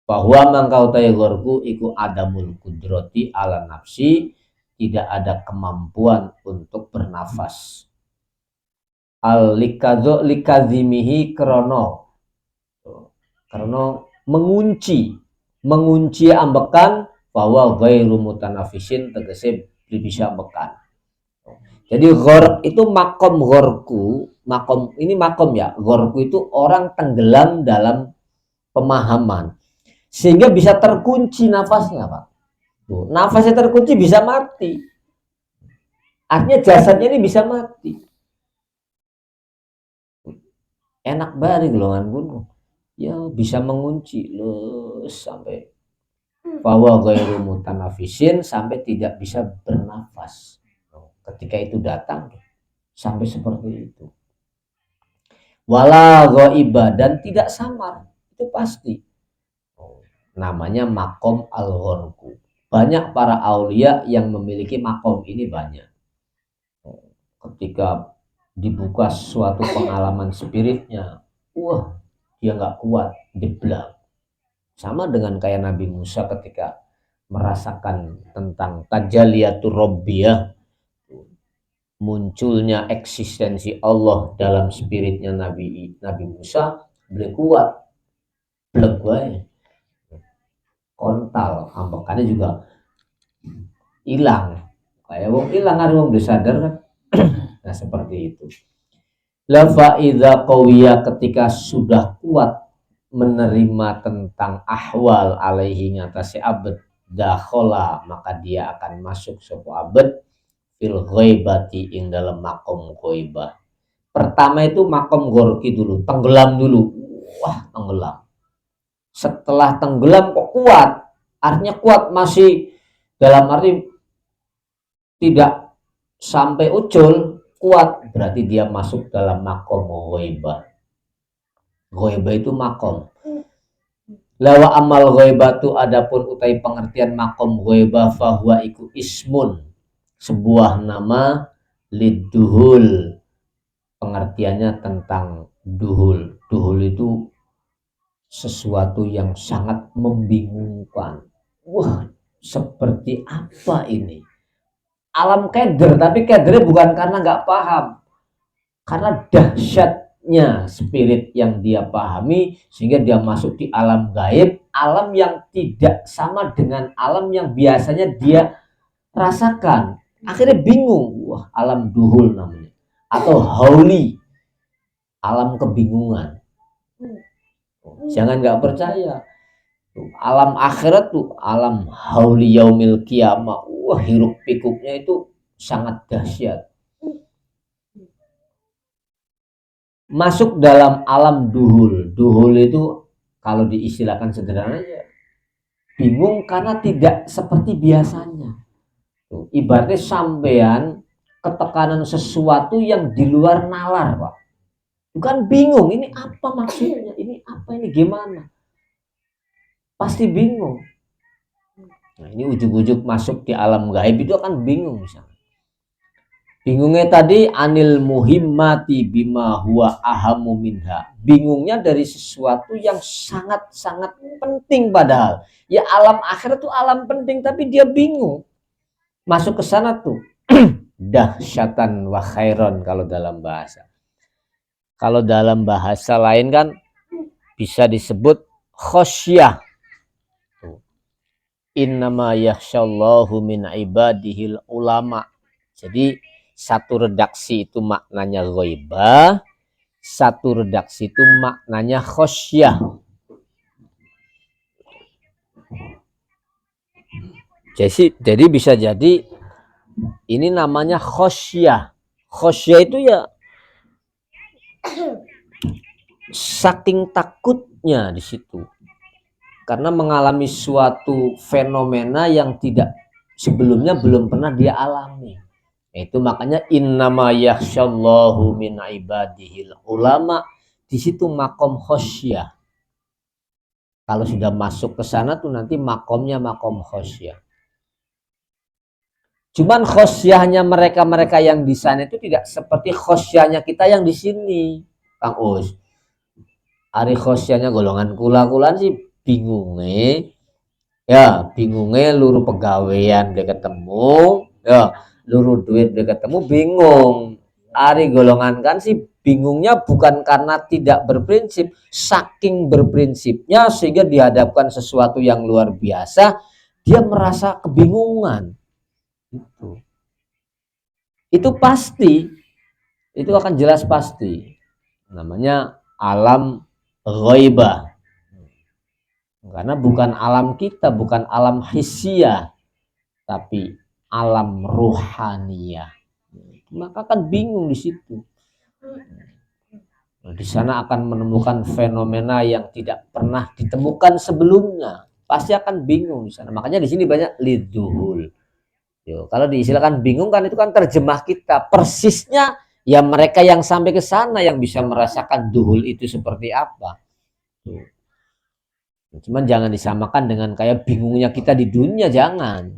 bahwa mangkau tayi ghorku iku adamul kudroti ala nafsi, tidak ada kemampuan untuk bernafas. Al likadho likazimihi krono mengunci ambekan, bahwa ghairu mutanafisin tegese bisa ambekan. Jadi ghorq itu makom ghorku, makom ini makom ya, ghorku itu orang tenggelam dalam pemahaman sehingga bisa terkunci nafasnya, Pak. Tuh, nafasnya terkunci bisa mati. Artinya jasadnya ini bisa mati. Enak banget golongan gunung. Ya bisa mengunci sampai bahwa ghairu mutanafisin, sampai tidak bisa bernafas. Ketika itu datang sampai seperti itu. Wala ghaiba, dan tidak samar, itu pasti. Namanya makom al-ghorku. Banyak para aulia yang memiliki makom ini banyak. Ketika dibuka suatu pengalaman spiritnya, wah dia nggak kuat, jeblak. Sama dengan kayak Nabi Musa ketika merasakan tentang tajaliyatur rabbiyah, munculnya eksistensi Allah dalam spiritnya Nabi Musa, beliau kuat, blek wae, kontal, ambekannya juga hilang, kayak wong hilang ada wong sadar kan. Nah seperti itu. La faidza qawiya, ketika sudah kuat menerima tentang ahwal alaihi, ngatasi abad, dakhola, maka dia akan masuk sebuah abad fil ghaibati, ing dalam makom ghaibah. Pertama itu makom gorki dulu, tenggelam dulu. Wah, tenggelam. Setelah tenggelam kok kuat, artinya kuat, masih dalam arti tidak sampai ucul, kuat, berarti dia masuk dalam makom ghaibah. Ghaibah itu makom. Lawa amal ghaibatu, adapun utai pengertian makom ghaibah, fahuwa iku ismun, sebuah nama, liduhul, pengertiannya tentang duhul. Duhul itu sesuatu yang sangat membingungkan. Wah, seperti apa ini? Alam keder, tapi kedernya bukan karena nggak paham, karena dahsyatnya spirit yang dia pahami sehingga dia masuk di alam gaib, alam yang tidak sama dengan alam yang biasanya dia rasakan. Akhirnya bingung. Wah, alam duhul namanya, atau hauli, alam kebingungan. Jangan nggak percaya, alam akhirat tuh alam hauli yaumil kiamah. Wah, hiruk pikuknya itu sangat dahsyat. Masuk dalam alam duhul. Duhul itu kalau diistilahkan sederhana aja, bingung karena tidak seperti biasanya. Tuh, ibaratnya sampean ketekanan sesuatu yang di luar nalar, Pak. Bukan bingung, ini apa maksudnya, ini apa, ini gimana, pasti bingung. Nah, ini ujuk-ujuk masuk di alam gaib itu akan bingung. Misalnya bingungnya tadi anil muhimmati bima huwa ahamu minha, bingungnya dari sesuatu yang sangat-sangat penting, padahal ya alam akhirat itu alam penting, tapi dia bingung masuk ke sana tuh. Dahsyatan wa khairon kalau dalam bahasa. Kalau dalam bahasa lain kan bisa disebut khosyah. Innama yakhsyallahu min ibadihil ulama. Jadi satu redaksi itu maknanya ghaibah, satu redaksi itu maknanya khosyah. Jadi bisa jadi ini namanya khosyah. Khosyah itu ya saking takutnya di situ, karena mengalami suatu fenomena yang tidak sebelumnya belum pernah dia alami. Itu makanya innama yakhsyallahu min ibadihil ulama, di situ makom khosyah. Kalau sudah masuk ke sana tuh nanti makomnya makom khosyah. Cuman khosyahnya mereka yang di sana itu tidak seperti khosyahnya kita yang di sini, Kang Us. Ari khosyahnya golongan kula-kulan sih bingungnya luru pegawaian dia ketemu, ya luru duit dia ketemu bingung. Ari golongan kan sih bingungnya bukan karena tidak berprinsip, saking berprinsipnya sehingga dihadapkan sesuatu yang luar biasa, dia merasa kebingungan. Itu pasti, itu akan jelas pasti. Namanya alam ghaibah. Karena bukan alam kita, bukan alam hissiyah, tapi alam ruhaniyah. Maka kan bingung di situ. Di sana akan menemukan fenomena yang tidak pernah ditemukan sebelumnya. Pasti akan bingung di sana. Makanya di sini banyak liduhul. Yo, kalau diistilahkan bingung kan itu kan terjemah kita. Persisnya ya mereka yang sampai ke sana yang bisa merasakan duhul itu seperti apa. Tuh. Cuman jangan disamakan dengan kayak bingungnya kita di dunia, jangan.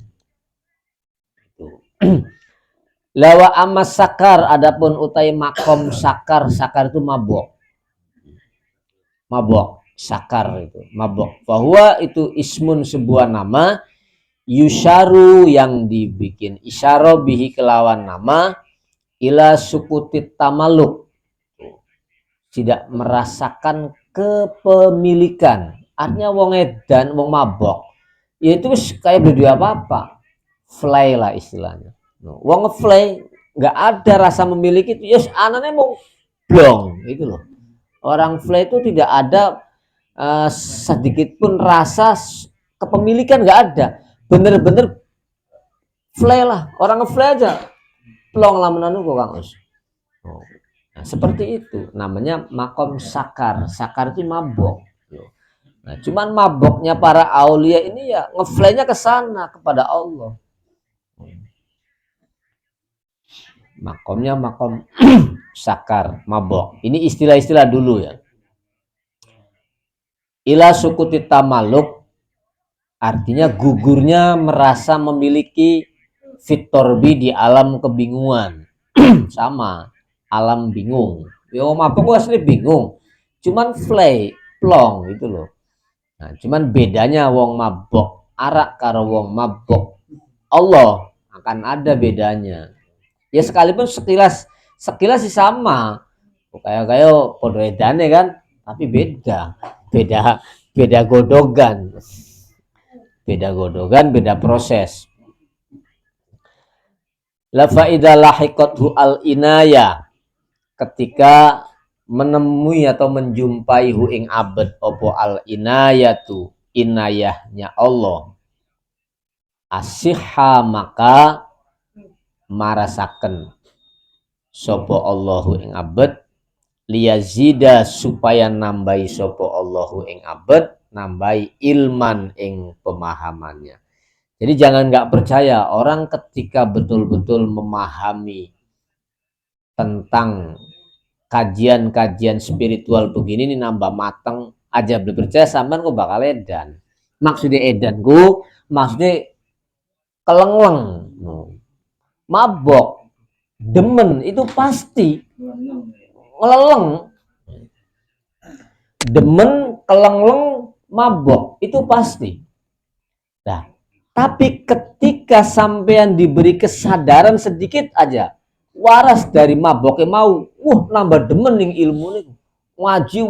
Lawa amas sakar, adapun utai makom sakar, sakar itu mabok, sakar itu mabok. Bahwa itu ismun sebuah nama, yusharu yang dibikin isyaro bihi kelawan nama, ila sukutit tamaluk, tidak merasakan kepemilikan. Artinya wong edan, wong mabok, yaitu kayak beli apa-apa, fly lah istilahnya. Wong ngefly nggak ada rasa memiliki itu, yes anaknya mau blong itu loh. Orang fly itu tidak ada sedikit pun rasa kepemilikan, nggak ada. Bener-bener fly lah, orang ngefly aja plong lah menanu kok Kang Us. Nah, seperti itu namanya makom sakar. Sakar itu mabok. Nah, cuman maboknya para aulia ini ya ngefly-nya ke sana kepada Allah. Makomnya makom sakar, mabok. Ini istilah-istilah dulu ya. Ila sukuti tamaluk, artinya gugurnya merasa memiliki fitorbi di alam kebingungan. Sama, alam bingung. Yo mabok asli bingung. Cuman fly, plong gitu loh. Nah, cuman bedanya wong mabok arak karo wong mabok Allah akan ada bedanya. Ya sekalipun sekilas sih sama, kayak podo edane kan, tapi beda godogan, beda proses. La faida lahiqathu al inaya, ketika menemui atau menjumpai hu ing abad opo al inayatu, inayahnya Allah, asihha maka marasaken sopo Allahu ing abad, liyazida supaya nambahi sopo Allahu ing abad, nambahi ilman ing pemahamannya. Jadi jangan nggak percaya orang ketika betul-betul memahami tentang kajian-kajian spiritual begini ini nambah mateng aja belum percaya sampean kok bakal edan. Maksudnya edan ku maksudnya kelengleng, mabok, demen itu pasti ngeleleng. Demen, kelengleng, mabok itu pasti. Nah, tapi ketika sampean diberi kesadaran sedikit aja, waras dari maboknya mau, nambah demen ning ilmu nih, ngaji,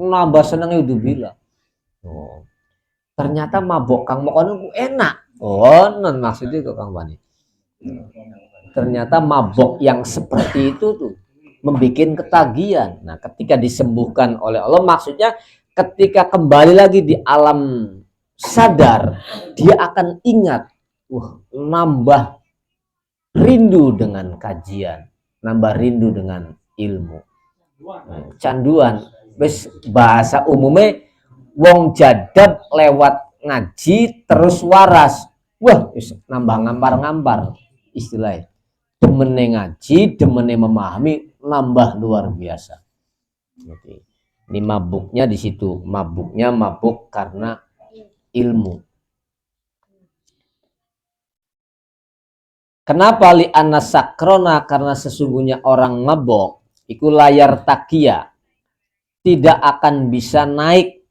nambah seneng itu bila. Ternyata mabok Kang Mokono enak. Non maksudnya kok Kang Bani. Ternyata mabok yang seperti itu tuh membuat ketagihan. Nah, ketika disembuhkan oleh Allah, maksudnya ketika kembali lagi di alam sadar, dia akan ingat, nambah rindu dengan kajian, nambah rindu dengan ilmu. Canduan, wis bahasa umumnya wong jadab lewat ngaji terus waras. Nambah ngampar-ngampar istilahnya. Demene ngaji, demene memahami, nambah luar biasa. Oke. Ini mabuknya di situ, mabuknya mabuk karena ilmu. Kenapa li anasakrona? Karena sesungguhnya orang mabok iku layar takia, tidak akan bisa naik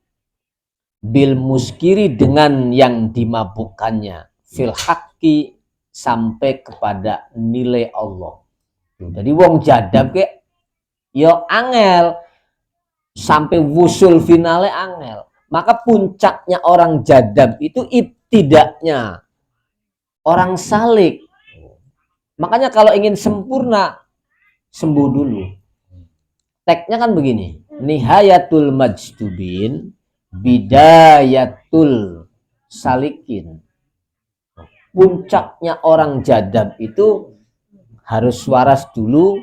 bil muskiri dengan yang dimabukkannya fil haqqi sampai kepada nilai Allah. Jadi wong jadab ke yo angel sampai wusul finale angel. Maka puncaknya orang jadab itu ibtidaknya orang salik. Makanya kalau ingin sempurna, sembuh dulu. Teksnya kan begini, nihayatul majdubin bidayatul salikin. Puncaknya orang jadab itu harus waras dulu,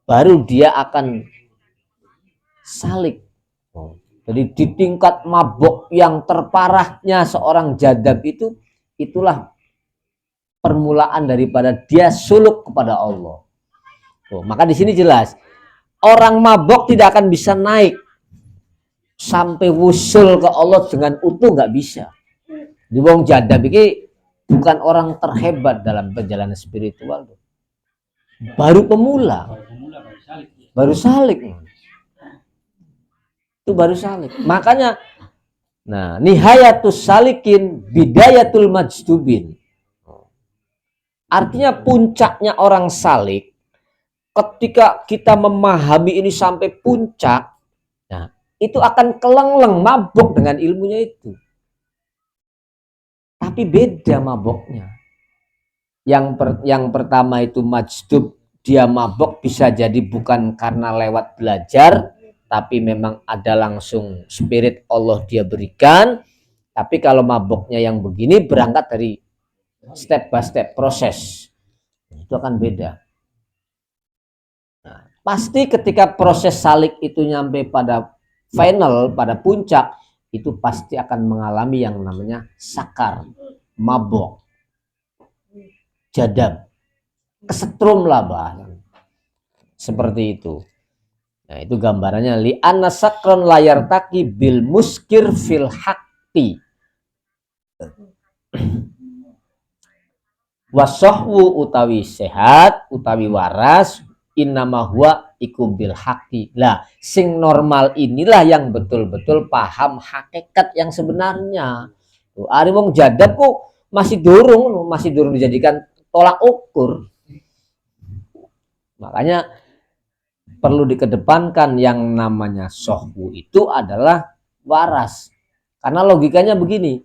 baru dia akan salik. Jadi di tingkat mabok yang terparahnya seorang jadab itu, itulah permulaan daripada dia suluk kepada Allah. Maka di sini jelas, orang mabok tidak akan bisa naik sampai wusul ke Allah dengan utuh, nggak bisa. Di wong jadab ini bukan orang terhebat dalam perjalanan spiritual, baru pemula, baru salik. Itu baru salik. Makanya, nah, nihayatus salikin bidayatul majdubin. Artinya puncaknya orang salik, ketika kita memahami ini sampai puncak, nah, itu akan kelengleng, mabok dengan ilmunya itu. Tapi beda maboknya. Yang pertama itu majdub, dia mabok bisa jadi bukan karena lewat belajar, tapi memang ada langsung spirit Allah dia berikan. Tapi kalau maboknya yang begini berangkat dari step by step proses, itu akan beda. Nah, pasti ketika proses salik itu nyampe pada final, pada puncak, itu pasti akan mengalami yang namanya sakar, mabok, jadab, kesetrum lah bahasa. Seperti itu. Nah, itu gambarannya li anna sakron layar taki bil muskir fil hakti wasohwu utawi sehat utawi waras innama huwa iku bil hakti. Lah sing normal inilah yang betul-betul paham hakikat yang sebenarnya. Ari wong jadab kok masih durung dijadikan tolak ukur. Makanya perlu dikedepankan yang namanya sohwu itu adalah waras. Karena logikanya begini.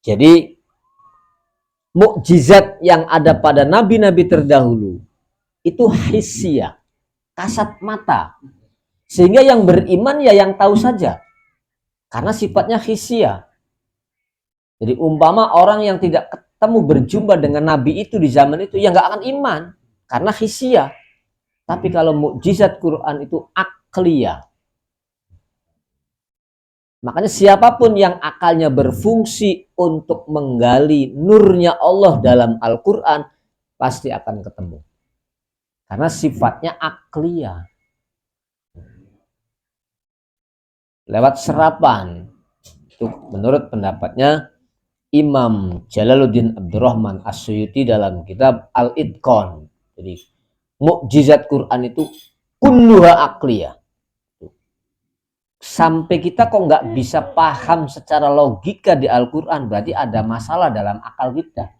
Jadi mukjizat yang ada pada nabi-nabi terdahulu itu hisia, kasat mata. Sehingga yang beriman ya yang tahu saja. Karena sifatnya hisia. Jadi umpama orang yang tidak ketemu berjumpa dengan nabi itu di zaman itu ya nggak akan iman. Karena hisia. Tapi kalau mukjizat Quran itu akliyah. Makanya siapapun yang akalnya berfungsi untuk menggali nurnya Allah dalam Al-Quran, pasti akan ketemu. Karena sifatnya akliyah. Lewat serapan. Itu menurut pendapatnya Imam Jalaluddin Abdurrahman As-Suyuti dalam kitab Al-Itqan. Jadi mukjizat Quran itu kulluha akliyah. Sampai kita kok nggak bisa paham secara logika di Al-Quran, berarti ada masalah dalam akal kita.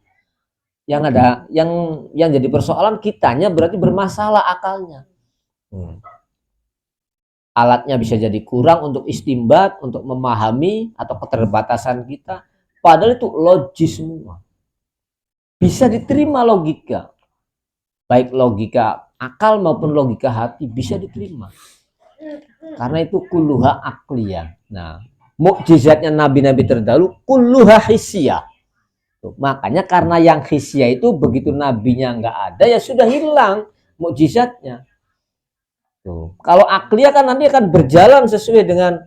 Yang jadi persoalan kitanya berarti bermasalah akalnya. Alatnya bisa jadi kurang untuk istimbat, untuk memahami atau keterbatasan kita. Padahal itu logis semua. Bisa diterima logika. Baik logika akal maupun logika hati bisa diterima. Karena itu kulluha akliyah. Nah, mukjizatnya nabi-nabi terdahulu kulluha hisyah. Makanya karena yang hisyah itu begitu nabinya nggak ada ya sudah hilang mukjizatnya. Kalau akliyah kan nanti akan berjalan sesuai dengan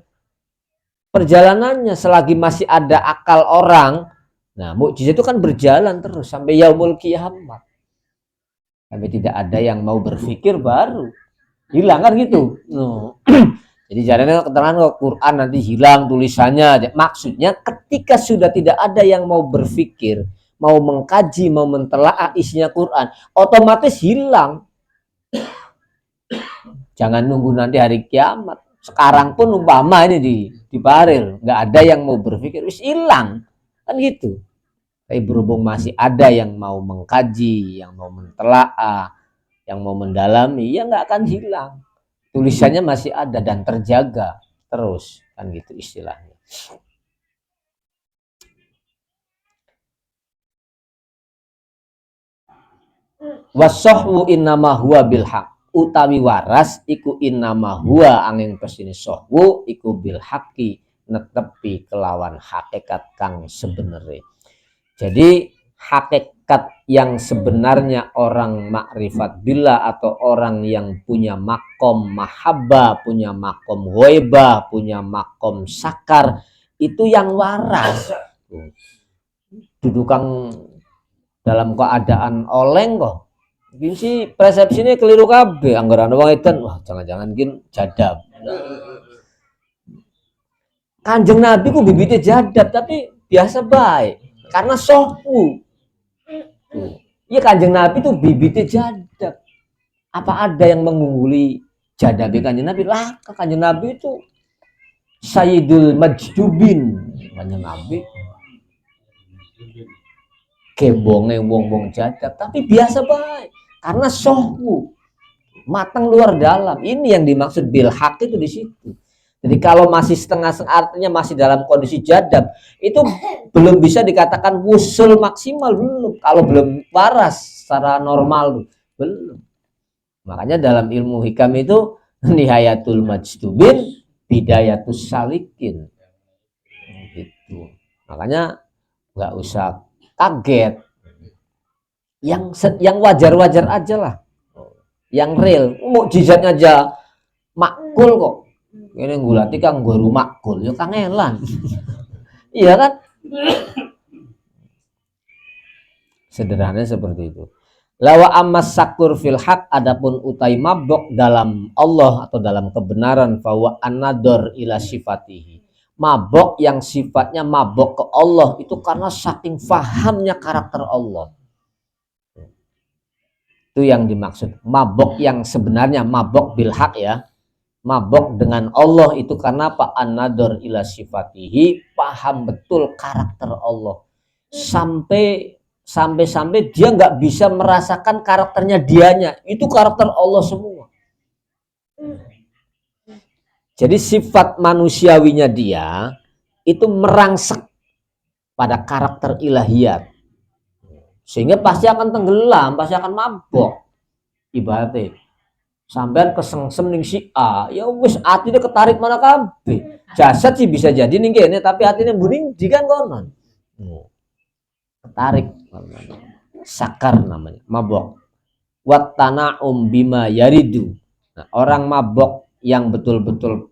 perjalanannya selagi masih ada akal orang. Nah, mukjizat itu kan berjalan terus sampai yaumul kiamat. Sampai tidak ada yang mau berpikir baru hilang kan gitu. Jadi jarangnya keterangan Quran nanti hilang tulisannya. Maksudnya ketika sudah tidak ada yang mau berpikir, mau mengkaji, mau mentelaah isinya Quran, otomatis hilang. Jangan nunggu nanti hari kiamat. Sekarang pun umpama ini di Baril, nggak ada yang mau berpikir, wis hilang kan gitu. Tapi berhubung masih ada yang mau mengkaji, yang mau mentelaah, yang mau mendalami, ya nggak akan hilang. tulisannya masih ada dan terjaga terus, kan gitu istilahnya. Wasohwu innama huwa bilhaq, utawi waras iku innama huwa angin pesini sohwu iku bilhaqi, netepi kelawan hakikat kang sebenarnya. Jadi hakikat yang sebenarnya orang makrifat billah atau orang yang punya makom mahabbah, punya makom ghaibah, punya makom sakar, itu yang waras. Dudukan dalam keadaan oleng kok. Mungkin sih persepsinya keliru kabeh, anggaran wong edan, wah jangan-jangan gin jadab. Kanjeng Nabi ku bibitnya jadab tapi biasa baik karena sohbu. Iya Kanjeng Nabi tuh bibitnya jadab. Apa ada yang mengungguli jadab Kanjeng Nabi? Lah, Kanjeng Nabi itu Sayyidul Majdubin. Kanjeng Nabi kebonge wong-wong jadab tapi biasa baik karena sohbu, matang luar dalam. Ini yang dimaksud bil haq itu di situ. Jadi kalau masih setengah-setengah, artinya masih dalam kondisi jadab, itu belum bisa dikatakan wusul maksimal, belum. Kalau belum waras secara normal, belum. Makanya dalam ilmu hikam itu nihayatul majdubin, bidayatus salikin. Gitu. Makanya nggak usah kaget. Yang wajar-wajar aja lah. Yang real, mukjizatnya aja makul kok. Ini gulati kang guru makul, ya kangelan. Iya kan? Sederhananya seperti itu. Lawa ammas sakur fil haq, adapun utai mabok dalam Allah atau dalam kebenaran, fawa an-nador ila sifatihi. Mabok yang sifatnya mabok ke Allah itu karena saking fahamnya karakter Allah. Itu yang dimaksud mabok yang sebenarnya, mabok bil haq ya. Mabok dengan Allah itu karena apa? An-nador ila sifatihi, paham betul karakter Allah. Sampai dia nggak bisa merasakan karakternya dianya. Itu karakter Allah semua. Jadi sifat manusiawinya dia itu merangsek pada karakter ilahiyat. Sehingga pasti akan tenggelam, pasti akan mabok. Ibaratnya sampean kesengsem ning si A, ya wis atine ketarik mana kabeh. Jasad sih bisa jadi ning kene tapi atine mbuning di kan konon. Ketarik sakar namanya, mabok. Wat tana'um bima yaridu. Nah, orang mabok yang betul-betul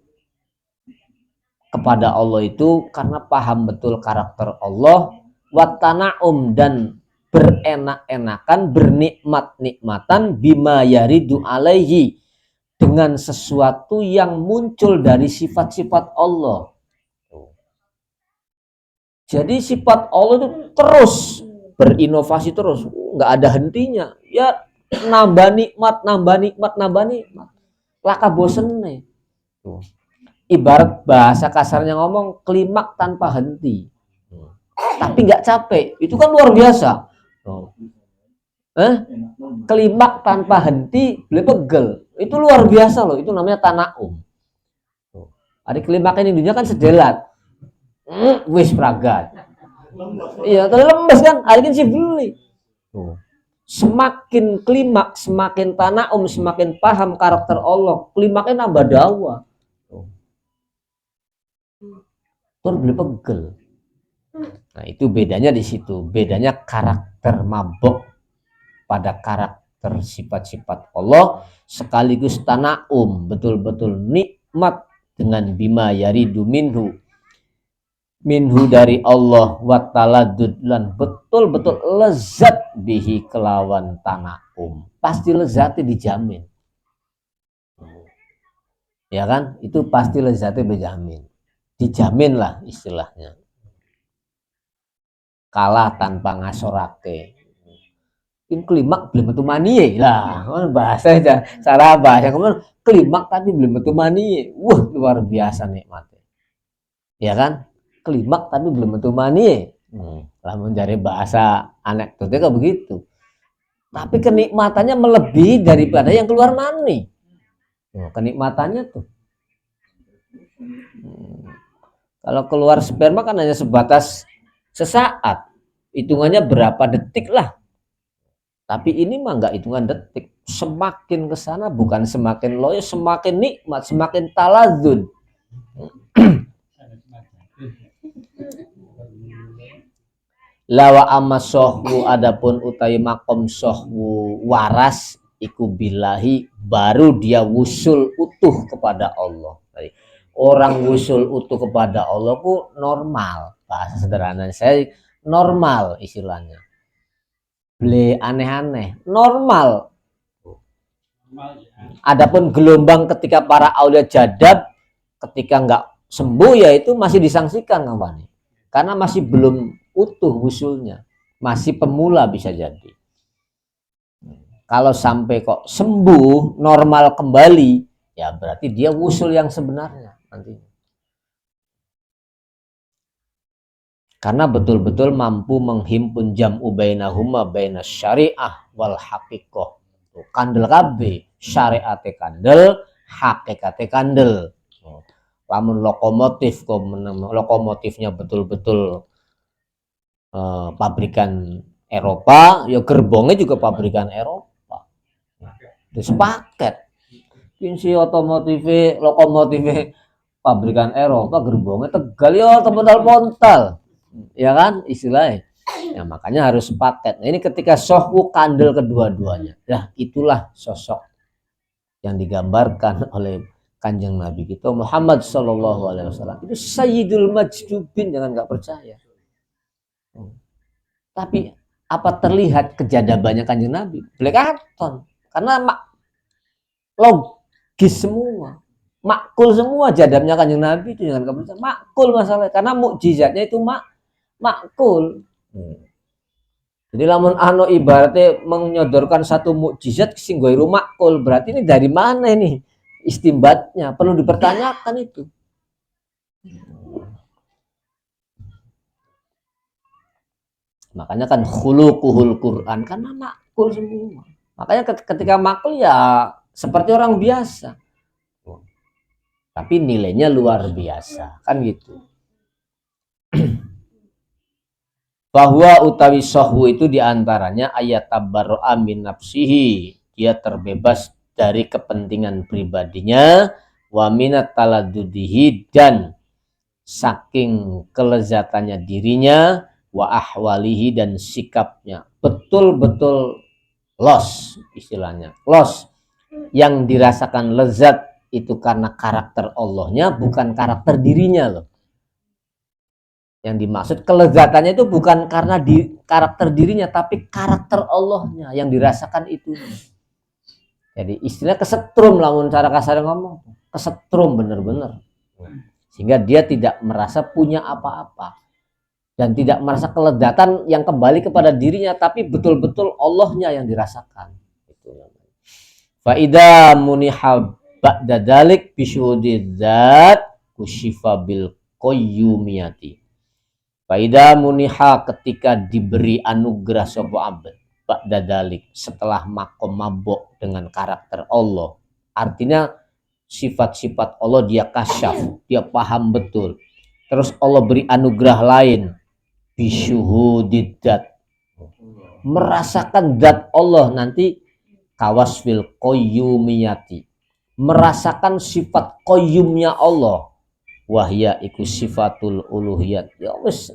kepada Allah itu karena paham betul karakter Allah, wat tana'um dan berenak-enakan, bernikmat-nikmatan bima yaridu alaihi, dengan sesuatu yang muncul dari sifat-sifat Allah. Jadi sifat Allah itu terus berinovasi terus, nggak ada hentinya. Ya nambah nikmat, nambah nikmat, nambah nikmat. Laka bosen nih. Ibarat bahasa kasarnya ngomong klimak tanpa henti. Tapi nggak capek, itu kan luar biasa. Klimak tanpa henti, beli pegel, itu luar biasa loh. Itu namanya tana'um. Ada klimak ini dunia kan sedelat, wis pragat. Iya, tapi lemes kan, hari ini sih beli. Semakin klimak, semakin tana'um, semakin paham karakter Allah, klimaknya nambah dawa. Terus beli pegel. Nah itu bedanya di situ, bedanya karakter mabok pada karakter sifat-sifat Allah, sekaligus tana'um, betul-betul nikmat dengan bima yaridu minhu dari Allah, wa taladud, lan betul-betul lezat bihi kelawan tana'um, pasti lezatnya dijamin. Ya kan, itu pasti lezatnya dijamin lah istilahnya. Kalah tanpa ngasorake. In klimak belum betul manie lah, bahasa aja, cara bahasa kemudian klimak tapi belum betul manie, wah luar biasa nikmatnya, ya kan? Klimak tapi belum betul manie, lah mencari bahasa anekdotnya kayak begitu. Tapi kenikmatannya melebihi daripada yang keluar mani. Kenikmatannya tuh. Kalau keluar sperma kan hanya sebatas sesaat, hitungannya berapa detik lah. Tapi ini mah nggak hitungan detik. Semakin ke sana bukan semakin loyo, semakin nikmat, semakin taladzun. Lawa amma sohwu adapun utai makom sohwu waras iku billahi baru dia wusul utuh kepada Allah. Orang wusul utuh kepada Allah ku normal, bahasa sederhana saya normal istilahnya. Ble aneh-aneh, normal. Adapun gelombang ketika para aulia jadab ketika nggak sembuh ya itu masih disangsikan kawan. Karena masih belum utuh wusulnya, masih pemula bisa jadi. Kalau sampai kok sembuh normal kembali, ya berarti dia wusul yang sebenarnya nantinya. Karena betul-betul mampu menghimpun jam'u bainahuma bainas syariah wal haqiqah. Kandel kabeh, syariate kandel, hakikate kandel. Lamun lokomotif kok lokomotifnya betul-betul pabrikan Eropa, ya gerbongnya juga pabrikan Eropa. Terus paket. Kunci otomotif lokomotif pabrikan Eropa, gerbongnya Tegal ya pontal-pontal. Ya kan istilahnya. Ya makanya harus paket. Nah, ini ketika sohwu kandel kedua-duanya. Nah, itulah sosok yang digambarkan oleh Kanjeng Nabi kita Muhammad Sallallahu Alaihi Wasallam. Itu Sayyidul Majdubin, jangan nggak percaya. Tapi apa terlihat kejadabannya Kanjeng Nabi? Belekaton. Karena logis semua, makul semua jadabnya Kanjeng Nabi itu jangan kepercayaan. Makul masalahnya karena mukjizatnya itu makul. Jadi lamun ano ibaratnya menyodorkan satu mukjizat sing goiru makul, berarti ini dari mana ini istimbatnya? Perlu dipertanyakan itu. Makanya kan khuluquhul Quran karena makul semua. Makanya ketika makul ya seperti orang biasa. Tapi nilainya luar biasa, kan gitu. Bahwa utawi sohwu itu diantaranya ayat tabarro'a min nafsihi, dia terbebas dari kepentingan pribadinya, wa minat taladudihi dan saking kelezatannya dirinya, wa ahwalihi dan sikapnya betul-betul los istilahnya, los yang dirasakan lezat itu karena karakter Allahnya bukan karakter dirinya loh. Yang dimaksud kelezatannya itu bukan karena karakter dirinya tapi karakter Allahnya yang dirasakan itu. Jadi istilah kesetrum lah cara kasar ngomong, kesetrum bener-bener. Sehingga dia tidak merasa punya apa-apa dan tidak merasa kelezatan yang kembali kepada dirinya tapi betul-betul Allahnya yang dirasakan. Faida munihal ba'da dalik bisyudidzat kusyifa bil qayyumiyati. Faida muniha ketika diberi anugerah sapa abad ba'da dalik setelah makom mabok dengan karakter Allah. Artinya sifat-sifat Allah dia kasyaf, dia paham betul. Terus Allah beri anugerah lain bisyuhudidzat. Merasakan zat Allah nanti kawasfil qayyumiyati. Merasakan sifat qayyumnya Allah. Wahya iku sifatul uluhiyat. Ya wis,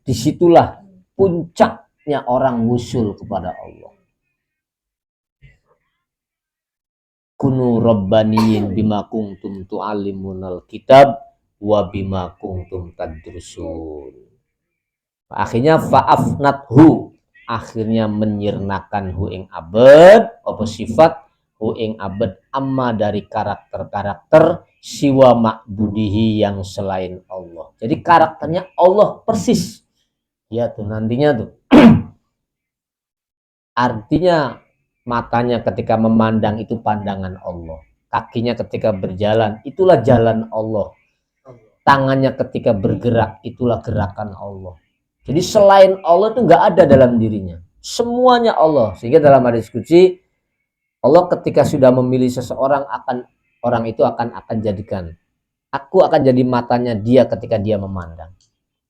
disitulah puncaknya orang wusul kepada Allah. Kunu rabbaniyin bima kuntum tu'allimunal kitab wa bima kuntum tadrusun. Akhirnya fa'afnathu, akhirnya menyirnakan hu ing abad apa sifat hu ing abad amma dari karakter-karakter siwa ma'budihi yang selain Allah. Jadi karakternya Allah persis. Ya tuh nantinya tuh. Artinya matanya ketika memandang itu pandangan Allah. Kakinya ketika berjalan itulah jalan Allah. Tangannya ketika bergerak itulah gerakan Allah. Jadi selain Allah itu nggak ada dalam dirinya. Semuanya Allah. Sehingga dalam hadis qudsi Allah ketika sudah memilih seseorang orang itu akan jadikan, aku akan jadi matanya dia ketika dia memandang.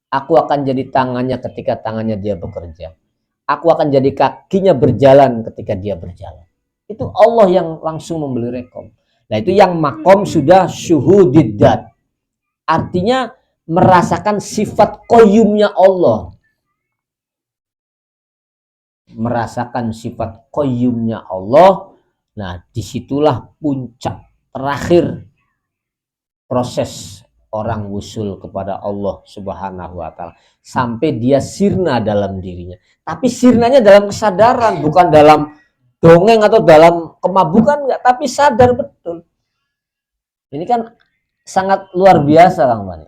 Aku akan jadi tangannya ketika tangannya dia bekerja. Aku akan jadi kakinya berjalan ketika dia berjalan. Itu Allah yang langsung memberi rekom. Nah itu yang makom sudah syuhudidat. Artinya merasakan sifat qayyumnya Allah. Merasakan sifat qayyumnya Allah. Nah disitulah puncak terakhir proses orang wusul kepada Allah Subhanahu wa taala sampai dia sirna dalam dirinya. Tapi sirnanya dalam kesadaran, bukan dalam dongeng atau dalam kemabukan enggak, tapi sadar betul. Ini kan sangat luar biasa Kang Bani.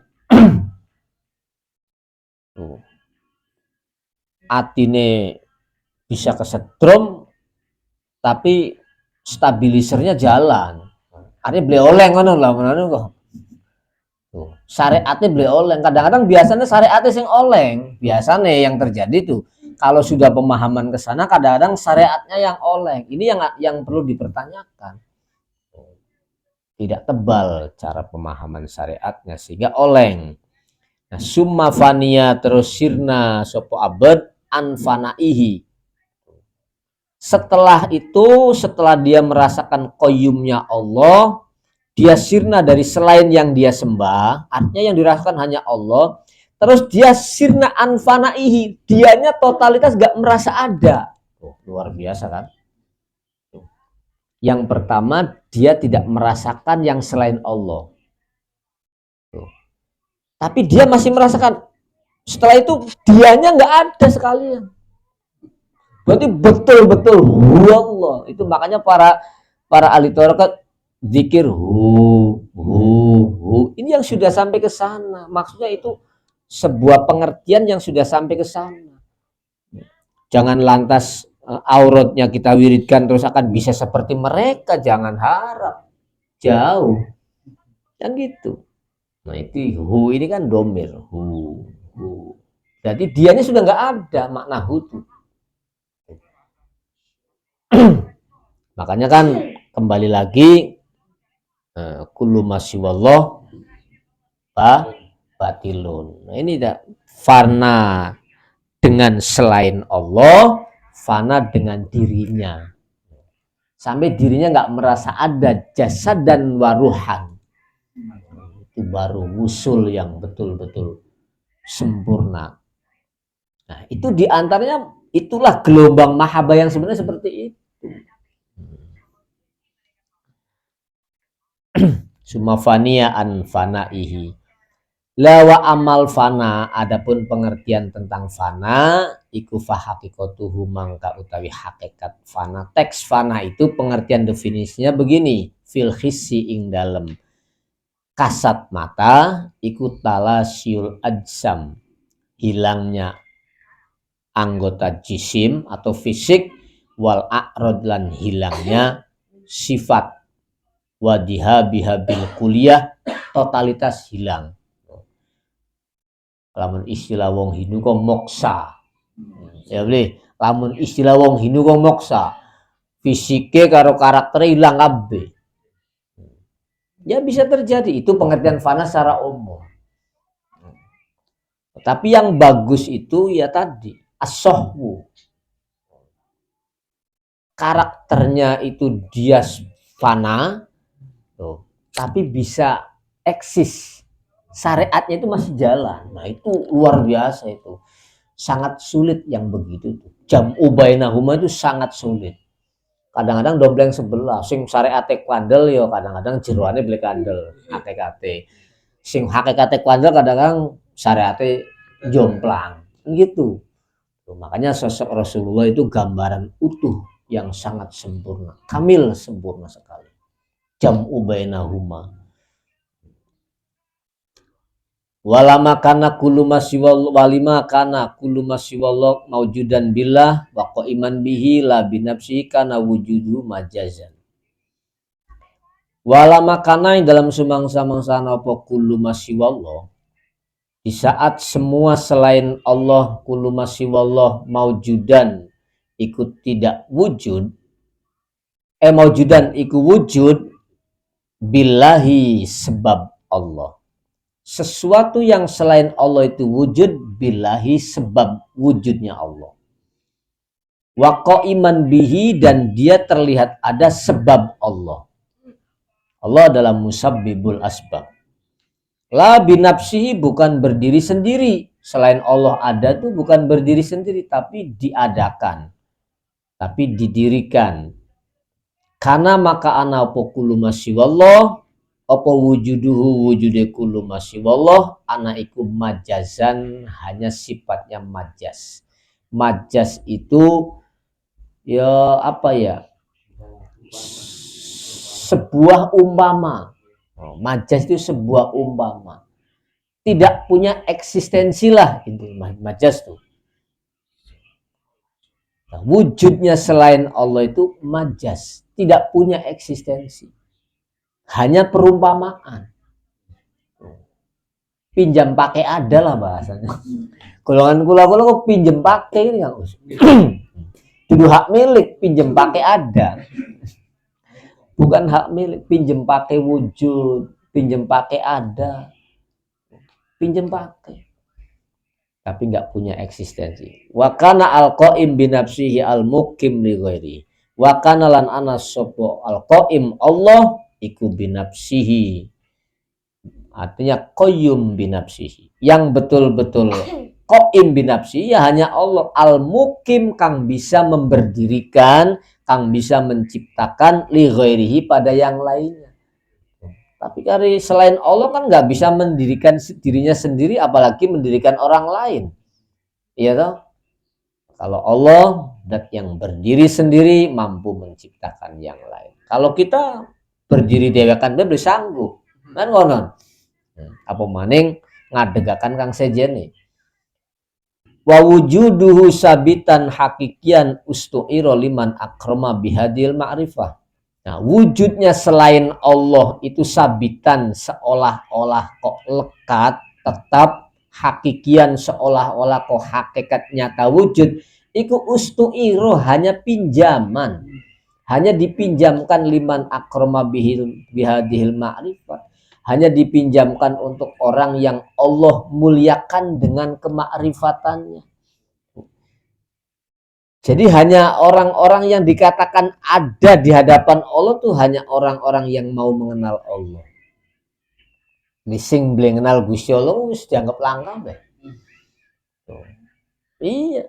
Tuh. Atine bisa kesetrum tapi stabilisernya jalan. Artinya beli oleng ngono lah ngono kok. Tuh, syariatnya beli oleng. Kadang-kadang biasanya syariatnya sing oleng. Biasanya yang terjadi tuh kalau sudah pemahaman ke sana kadang-kadang syariatnya yang oleng. Ini yang perlu dipertanyakan. Tidak tebal cara pemahaman syariatnya sehingga oleng. Nah, summa fania terus sirna sopo abad anfanaihi. Setelah itu, setelah dia merasakan qayyumnya Allah, dia sirna dari selain yang dia sembah, artinya yang dirasakan hanya Allah. Terus dia sirna anfanaihi, dianya totalitas gak merasa ada. Luar biasa kan? Yang pertama, dia tidak merasakan yang selain Allah. Tapi dia masih merasakan. Setelah itu, dianya gak ada sekalian. Berarti betul-betul Allah. Itu makanya para ahli tarekat zikir hu. Ini yang sudah sampai ke sana. Maksudnya itu sebuah pengertian yang sudah sampai ke sana. Jangan lantas auratnya kita wiridkan terus akan bisa seperti mereka. Jangan harap. Jauh. Yang gitu. Nah itu hu ini kan domir. Hu. Jadi dianya sudah nggak ada makna hu itu. Makanya kan kembali lagi kullu masiwallah batilun. Nah, ini tidak fana dengan selain Allah, fana dengan dirinya. Sampai dirinya nggak merasa ada jasad dan waruhan. Itu baru wusul yang betul-betul sempurna. Nah, itu diantaranya itulah gelombang mahabbah yang sebenarnya seperti itu. Sumafania an fanaihi. Lawa amal fana, adapun pengertian tentang fana, iku fahakikotuhu mangka utawi hakikat fana. Teks fana itu pengertian definisinya begini, fil hissi ing dalem kasat mata, iku talasyul ajsam, hilangnya anggota jisim atau fisik, wal a'rod lan hilangnya sifat, wadiha bihabil kuliah, totalitas hilang. Lamun istilah wong Hindu kok moksa. Ya boleh, lamun istilah wong Hindu kok moksa. Fisike karo karakter hilang kabeh. Ya bisa terjadi, itu pengertian fana secara umum. Tapi yang bagus itu ya tadi as-sohwu. Karakternya itu dia fana, tuh, tapi bisa eksis. Syariatnya itu masih jalan. Nah itu luar biasa itu. Sangat sulit yang begitu. Jam'u bainahuma itu sangat sulit. Kadang-kadang dompleng sebelah. Sing syariate kandel ya kadang-kadang jeroane beli kandel. Hakikate. Sing hakikate kandel kadang-kadang syariate jomplang. Gitu. Makanya sosok Rasulullah itu gambaran utuh yang sangat sempurna. Kamil sempurna sekali. Jam'u bainahuma. Walama kana kullu masiwallah walima kana kullu masiwallah maujudan billah wa qaiman bihi la binafsihi kana wujudu majazan. Walama kana yang dalam sumangsa-mangsa apa kullu masiwallah, di saat semua selain Allah kullu masiwallah maujudan ikut tidak wujud, maujudan iku wujud billahi sebab Allah. Sesuatu yang selain Allah itu wujud billahi sebab wujudnya Allah. Wa qaiman bihi, dan dia terlihat ada sebab Allah. Allah adalah musabbibul asbab. La binafsihi, bukan berdiri sendiri. Selain Allah ada tuh bukan berdiri sendiri, tapi diadakan, tapi didirikan. Karena maka ana apa kullu masiwallah, apa wujuduhu wujude kullu masiwallah, ana iku majazan, hanya sifatnya majaz. Majaz itu ya apa ya, sebuah umpama. Majaz itu sebuah umpama, tidak punya eksistensi lah itu majaz tuh. Nah, wujudnya selain Allah itu majaz, tidak punya eksistensi, hanya perumpamaan. Pinjam pakai ada lah bahasanya. Golongan kula-kula kok pinjam pakai ini kan. Itu hak milik, pinjam pakai ada. Bukan hak milik, pinjam pakai wujud, pinjam pakai ada, pinjam pakai, tapi nggak punya eksistensi. Wa kana al-qaim binafsihi al-muqim li ghairi. Wa kana lan ana sapa al-qaim Allah iku binafsihi, artinya qayyum binafsihi, yang betul-betul qaim binafsihi ya hanya Allah. Al-muqim, kang bisa memberdirikan, kang bisa menciptakan, li ghairihi, pada yang lainnya. Tapi dari selain Allah kan nggak bisa mendirikan dirinya sendiri, apalagi mendirikan orang lain. Iya toh? Kalau Allah dat yang berdiri sendiri mampu menciptakan yang lain. Kalau kita berdiri dewekan dia bersanggup, kan ngonon. Apa maning ngadegakan kang sejene. Wa wujuduhu sabitan hakikian ustu'iro liman akrama bihadil ma'rifah. Nah, wujudnya selain Allah itu sabitan, seolah-olah kok lekat, tetap, hakikian seolah-olah kok hakikat nyata wujud, itu ustu'iro, hanya pinjaman, hanya dipinjamkan liman akrama bihadil ma'rifah, hanya dipinjamkan untuk orang yang Allah muliakan dengan kemakrifatannya. Jadi hanya orang-orang yang dikatakan ada di hadapan Allah tuh hanya orang-orang yang mau mengenal Allah. Sing belum kenal Gusti Allah wis dianggap langka deh. Iya.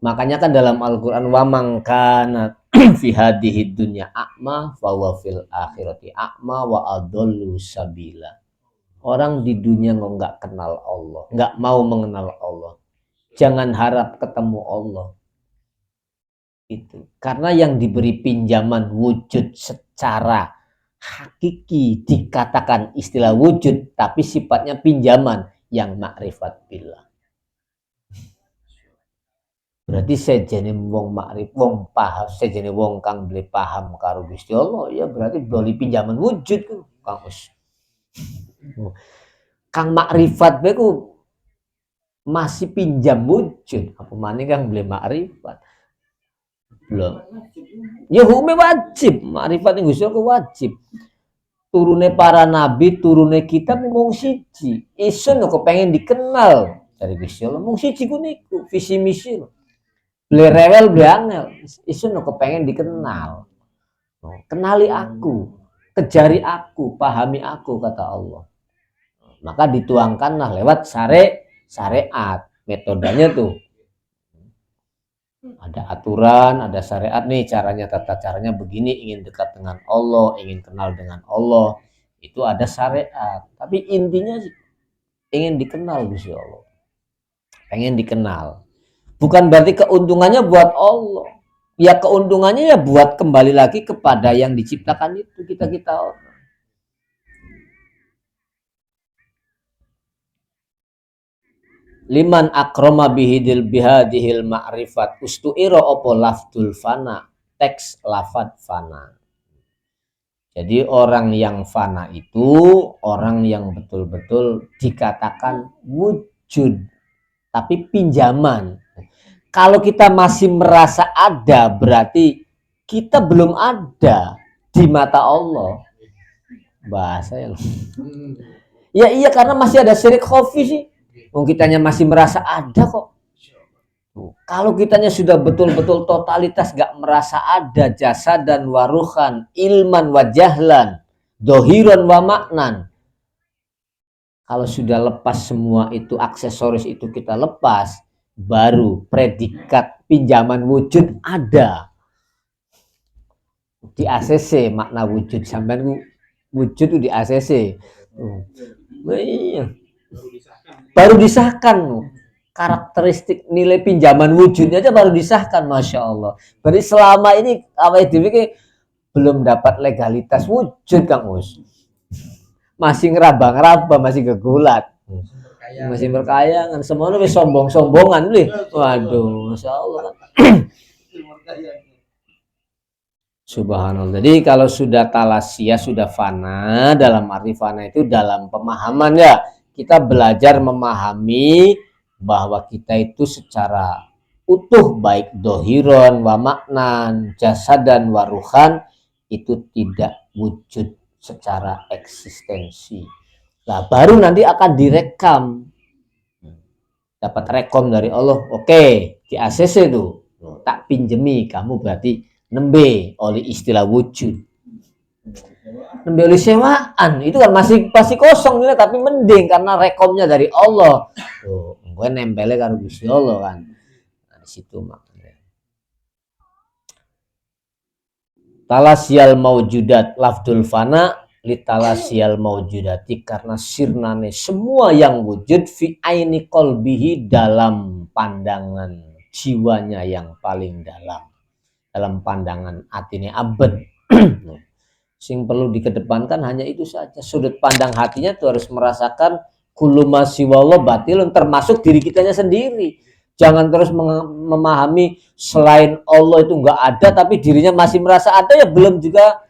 Makanya kan dalam Al-Qur'an wa man kana fi hadhihi dunya a'ma fa huwa fil akhirati a'ma wa adallu sabila. Orang di dunia nggak kenal Allah, nggak mau mengenal Allah, jangan harap ketemu Allah. Itu karena yang diberi pinjaman wujud secara hakiki dikatakan istilah wujud, tapi sifatnya pinjaman yang makrifat billah. Berarti sejene wong makrif, wong paham, sejene wong kang beli paham karo Gusti Allah, ya berarti beli pinjaman wujud kan, Kang Us. Kang makrifat beku masih pinjam wujud, apa mana kang beli makrifat? Belum. Ya hukumnya wajib, makrifat yang Gusti Allah wajib. Turune para nabi, turune kita mung siji. Isun kok pengen dikenal dari Gusti Allah, mung siji ku niku, visi misi. Beli rewel, beli angel, isun kok pengen dikenal. Kenali aku, kejari aku, pahami aku, kata Allah. Maka dituangkanlah lewat syariat. Metodenya tuh ada aturan, ada syariat nih, caranya, tata caranya begini, ingin dekat dengan Allah, ingin kenal dengan Allah, itu ada syariat. Tapi intinya ingin dikenal Gusti Allah, pengen dikenal. Bukan berarti keuntungannya buat Allah, ya keuntungannya ya buat kembali lagi kepada yang diciptakan itu, kita orang. Liman akroma bihadihil ma'rifat ustu'iro opo lafdul fana, teks lafad fana. Jadi orang yang fana itu orang yang betul-betul dikatakan wujud, tapi pinjaman. Kalau kita masih merasa ada, berarti kita belum ada di mata Allah. Bahasa yang ya iya, karena masih ada syirik khafi sih. Kitanya masih merasa ada kok. Kalau kitanya sudah betul-betul totalitas gak merasa ada jasa dan waruhan, ilman wa jahlan, dohiron wa maknan. Kalau sudah lepas semua itu, aksesoris itu kita lepas, baru predikat pinjaman wujud ada. Di ACC makna wujud, sampai wujud di ACC. Iya. Baru disahkan. Karakteristik nilai pinjaman wujudnya aja baru disahkan, Masya Allah. Berarti selama ini AWDW belum dapat legalitas wujud, Kang Us. Masih ngeraba-ngeraba, masih gegulat, masih berkayangan, semuanya wis sombong-sombongan nih. Waduh, Masya Allah. Subhanallah. Jadi kalau sudah talasia, sudah fana, dalam arti fana itu dalam pemahaman ya, kita belajar memahami bahwa kita itu secara utuh, baik dohiron, wa maknan, jasad dan waruhan, itu tidak wujud secara eksistensi. Nah, baru nanti akan direkam, dapat rekom dari Allah. Oke, di ACC tuh tak pinjemi, kamu berarti nembe oleh istilah wujud, nembe oleh sewaan, itu kan masih kosong nih, tapi mending karena rekomnya dari Allah. Tuh, gue nempelnya karo Gusti Allah kan. Nah, di situ makanya. Talasial maujudat lafdul fana litalasial maujudati, karena sirnane semua yang wujud fi aini qalbihi, dalam pandangan jiwanya yang paling dalam pandangan atine abad. Sing perlu dikedepankan hanya itu saja. Sudut pandang hatinya itu harus merasakan kullu ma siwallah batilun, termasuk diri kitanya sendiri. Jangan terus memahami selain Allah itu enggak ada, tapi dirinya masih merasa ada, ya belum juga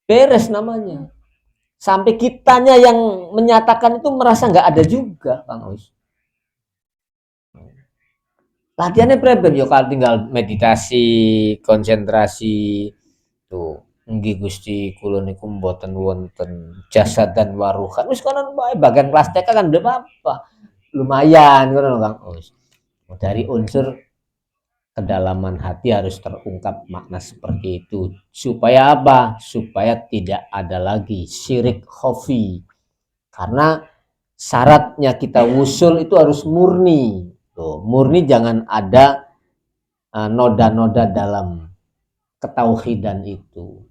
beres namanya. Sampai kitanya yang menyatakan itu merasa enggak ada juga, Kang Us. Latihannya preben, yo kalau tinggal meditasi, konsentrasi tuh. Nggih Gusti, kula niku mboten wonten jasad dan waruhan. Wis kono bae, bagian kelas TK kan udah apa. Lumayan ngono Kang Us. Dari unsur kedalaman hati harus terungkap makna seperti itu. Supaya apa? Supaya tidak ada lagi syirik khafi. Karena syaratnya kita wusul itu harus murni. Tuh, murni, jangan ada noda-noda dalam ketauhidan itu.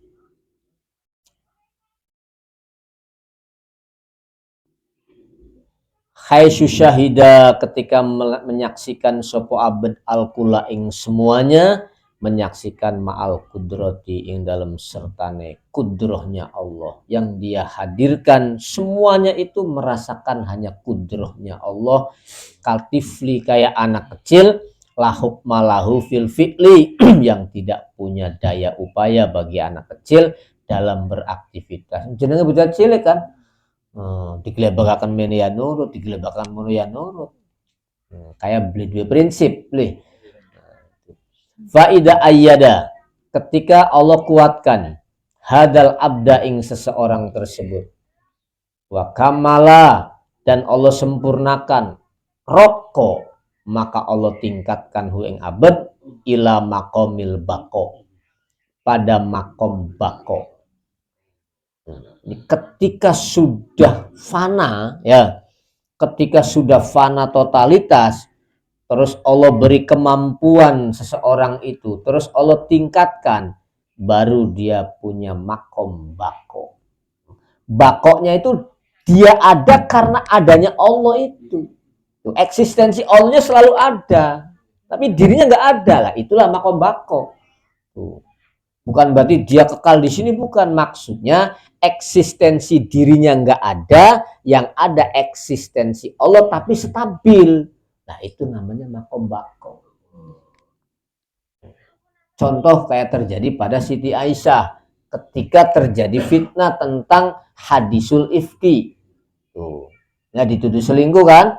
Haitsu syahida, ketika menyaksikan sopo abad al-kula ing semuanya, menyaksikan ma'al kudrati ing dalam sertane kudrohnya Allah, yang dia hadirkan semuanya itu merasakan hanya kudrohnya Allah. Kaltifli, kayak anak kecil, lahuk malahu fil fi'li, yang tidak punya daya upaya bagi anak kecil dalam beraktivitas. Jenenge bocah cilik kan, digelebakan mene ya nurut, digelebakan mono ya nurut. Kayak beli dua prinsip, beli. Faida ayyada, ketika Allah kuatkan hadal abda ing seseorang tersebut, wa kamala, dan Allah sempurnakan roko, maka Allah tingkatkan hu ing abad ila makomil bako, pada makom bako. Ketika sudah fana, ya, ketika sudah fana totalitas, terus Allah beri kemampuan seseorang itu, terus Allah tingkatkan, baru dia punya makom bako. Bakonya itu dia ada karena adanya Allah itu. Eksistensi Allahnya selalu ada, tapi dirinya nggak ada lah. Itulah makom bako. Tuh. Bukan berarti dia kekal di sini, bukan. Maksudnya eksistensi dirinya nggak ada, yang ada eksistensi Allah tapi stabil. Nah, itu namanya makom bako. Contoh kayak terjadi pada Siti Aisyah ketika terjadi fitnah tentang hadisul ifki. Tuh, ya, dituduh selingkuh kan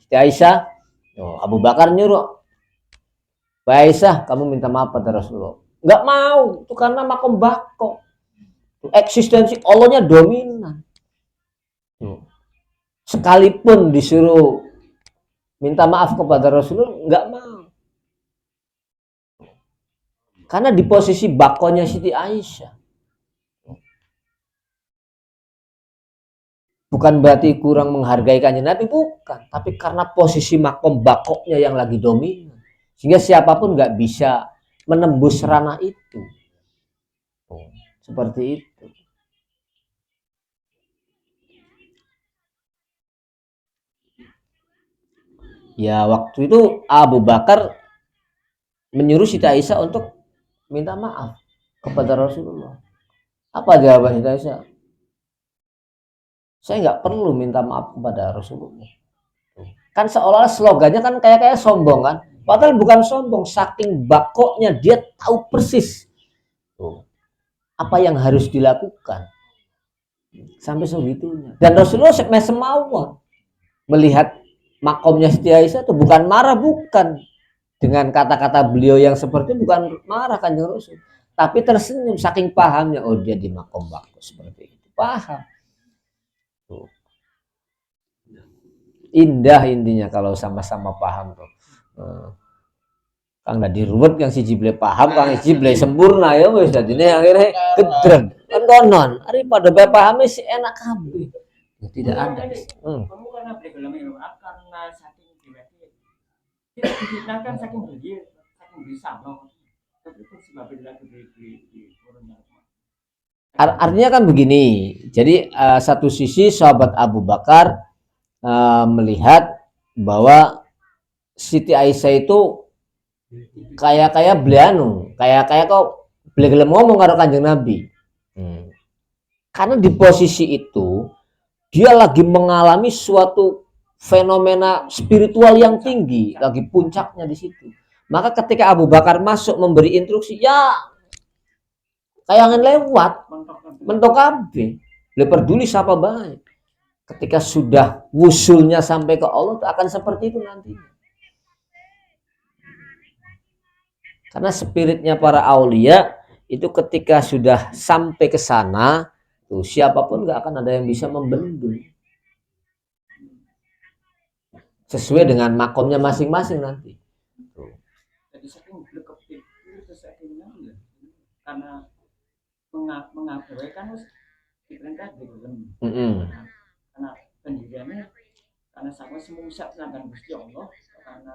Siti Aisyah. Tuh, Abu Bakar nyuruh, Aisyah, kamu minta maaf pada Rasulullah. nggak mau itu karena makom bako, eksistensi Allahnya dominan. Sekalipun disuruh minta maaf kepada Rasulullah nggak mau, karena di posisi bakonya Siti Aisyah. Bukan berarti kurang menghargai kanjeng Nabi, bukan, tapi karena posisi makom bakoknya yang lagi dominan, sehingga siapapun nggak bisa menembus ranah itu. Seperti itu. Ya waktu itu Abu Bakar menyuruh Siti Aisyah untuk minta maaf kepada Rasulullah. Apa jawaban Siti Aisyah? Saya nggak perlu minta maaf kepada Rasulullah. Kan seolah-olah slogannya kan kayak sombong kan. Padahal bukan sombong, saking bakoknya dia tahu persis apa yang harus dilakukan. Sampai segitunya. Dan Rasulullah semauan melihat makomnya Siti Aisyah itu bukan marah, bukan. Dengan kata-kata beliau yang seperti bukan marah kan Rasul, tapi tersenyum saking pahamnya, oh dia di makom bako seperti itu. Paham. Tuh. Indah intinya kalau sama-sama paham tuh. Kang dah diruwet yang si Jible paham, Kang Jible sempurna ya wis dadine akhirnya gedreng. Kan konon, ari pada bae pahame si enak kabeh. Ya, tidak ada. Kamu karena belum karena saking dilatih. Kita kan saking beli, saking bisa loh. Tapi itu sebabnya lagi di Artinya kan begini. Jadi satu sisi sahabat Abu Bakar melihat bahwa Siti Aisyah itu kayak belianu, kayak kok beli gelem ngomong karo Kanjeng Nabi. Karena di posisi itu dia lagi mengalami suatu fenomena spiritual yang tinggi, lagi puncaknya di situ. Maka ketika Abu Bakar masuk memberi instruksi, ya kayangan lewat, mentok kabeh. Dia peduli siapa baik. Ketika sudah wusulnya sampai ke Allah akan seperti itu nantinya. Karena spiritnya para aulia itu ketika sudah sampai ke sana, tuh siapapun nggak akan ada yang bisa membendung. Sesuai dengan makomnya masing-masing nanti. Tuh. Jadi saking blekep itu saking karena mengabaikan diperintah belum. Karena pendiriannya karena sama semusat dan Gusti Allah karena.